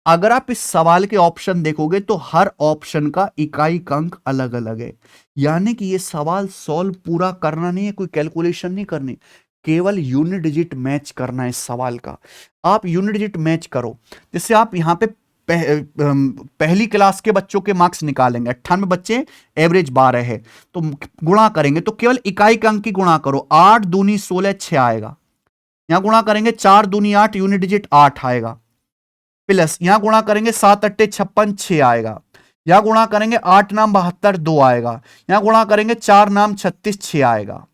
अगर आप इस सवाल के ऑप्शन देखोगे तो हर ऑप्शन का इकाई का अंक अलग अलग है, यानी कि ये सवाल सॉल्व पूरा करना नहीं है, कोई कैलकुलेशन नहीं करनी, केवल यूनिट डिजिट मैच करना है इस सवाल का। आप यूनिट डिजिट मैच करो, जैसे आप यहां पे पहली क्लास के बच्चों के मार्क्स निकालेंगे, 98 बच्चे, एवरेज 12 है, तो गुणा करेंगे तो केवल इकाई का अंक की गुणा करो, 8 दूनी 16 6 आएगा। यहां गुणा करेंगे 4 दूनी 8, यूनिट डिजिट 8 आएगा, प्लस यहां गुणा करेंगे 7 अट्टे 56 6 आएगा। यहां गुणा करेंगे 8 नाम 72 2 आएगा। यहां गुणा करेंगे 4 नाम 36 6 आएगा।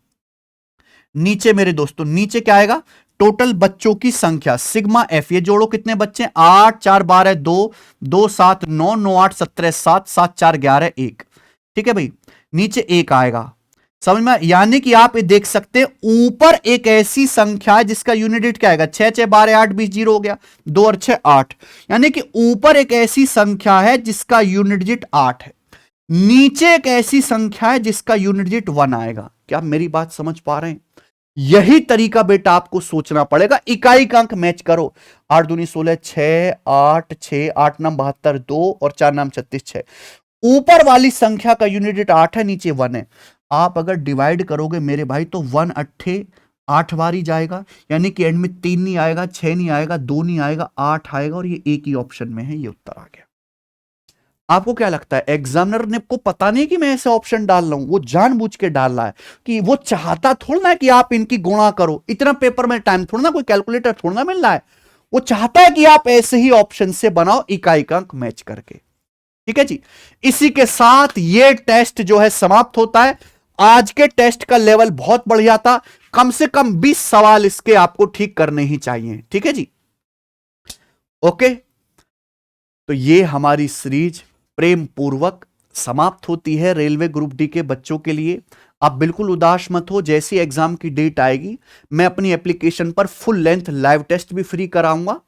नीचे मेरे दोस्तों, नीचे क्या आएगा, टोटल बच्चों की संख्या सिग्मा एफ, ये जोड़ो कितने बच्चे, 8 4 12 2 2 7 9 9 8 17 7 7 4 11 1। ठीक है भाई, नीचे 1 आएगा, समझ में, यानी कि आप ये देख सकते हैं ऊपर एक ऐसी संख्या है जिसका यूनिट डिजिट क्या आएगा, 6 6 12 8 20 0 हो गया, 2 और 6 8, यानी कि ऊपर एक ऐसी संख्या है जिसका यूनिट डिजिट 8 है, नीचे एक ऐसी संख्या है जिसका यूनिट डिजिट 1 आएगा। क्या आप मेरी बात समझ पा रहे हैं? यही तरीका बेटा आपको सोचना पड़ेगा, इकाई का अंक मैच करो, 8 दूनी 16 6 8 6 8 नाम 72 2 और 4 नाम 36 6। ऊपर वाली संख्या का यूनिट डिजिट 8 है, नीचे 1 है। आप अगर डिवाइड करोगे मेरे भाई तो 1 अट्ठे 8 बार ही जाएगा, यानी कि एंड में 3 नहीं आएगा, 6 नहीं आएगा, 2 नहीं आएगा, 8 आएगा, और ये एक ही ऑप्शन में है, ये उत्तर आ गया। आपको क्या लगता है एग्जामिनर ने को पता नहीं कि मैं ऐसे ऑप्शन डाल रहा हूं, वो जानबूझ के डाल रहा है कि वो चाहता थोड़ा ना कि आप इनकी गुणा करो, इतना पेपर में टाइम थोड़ा ना, कोई कैलकुलेटर थोड़ा ना मिल रहा है, वो चाहता है कि आप ऐसे ही ऑप्शन से बनाओ इकाई का अंक मैच करके। ठीक है जी, इसी के साथ ये टेस्ट जो है समाप्त होता है। आज के टेस्ट का लेवल बहुत बढ़िया था, कम से कम 20 सवाल इसके आपको ठीक करने ही चाहिए। ठीक है जी, ओके, तो ये हमारी सीरीज प्रेम पूर्वक समाप्त होती है रेलवे ग्रुप डी के बच्चों के लिए। आप बिल्कुल उदास मत हो, जैसी एग्जाम की डेट आएगी मैं अपनी एप्लीकेशन पर फुल लेंथ लाइव टेस्ट भी फ्री कराऊंगा,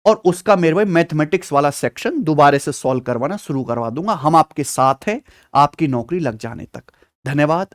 और उसका मेरे भाई मैथमेटिक्स वाला सेक्शन दोबारा से सॉल्व करवाना शुरू करवा दूंगा। हम आपके साथ हैं आपकी नौकरी लग जाने तक। धन्यवाद।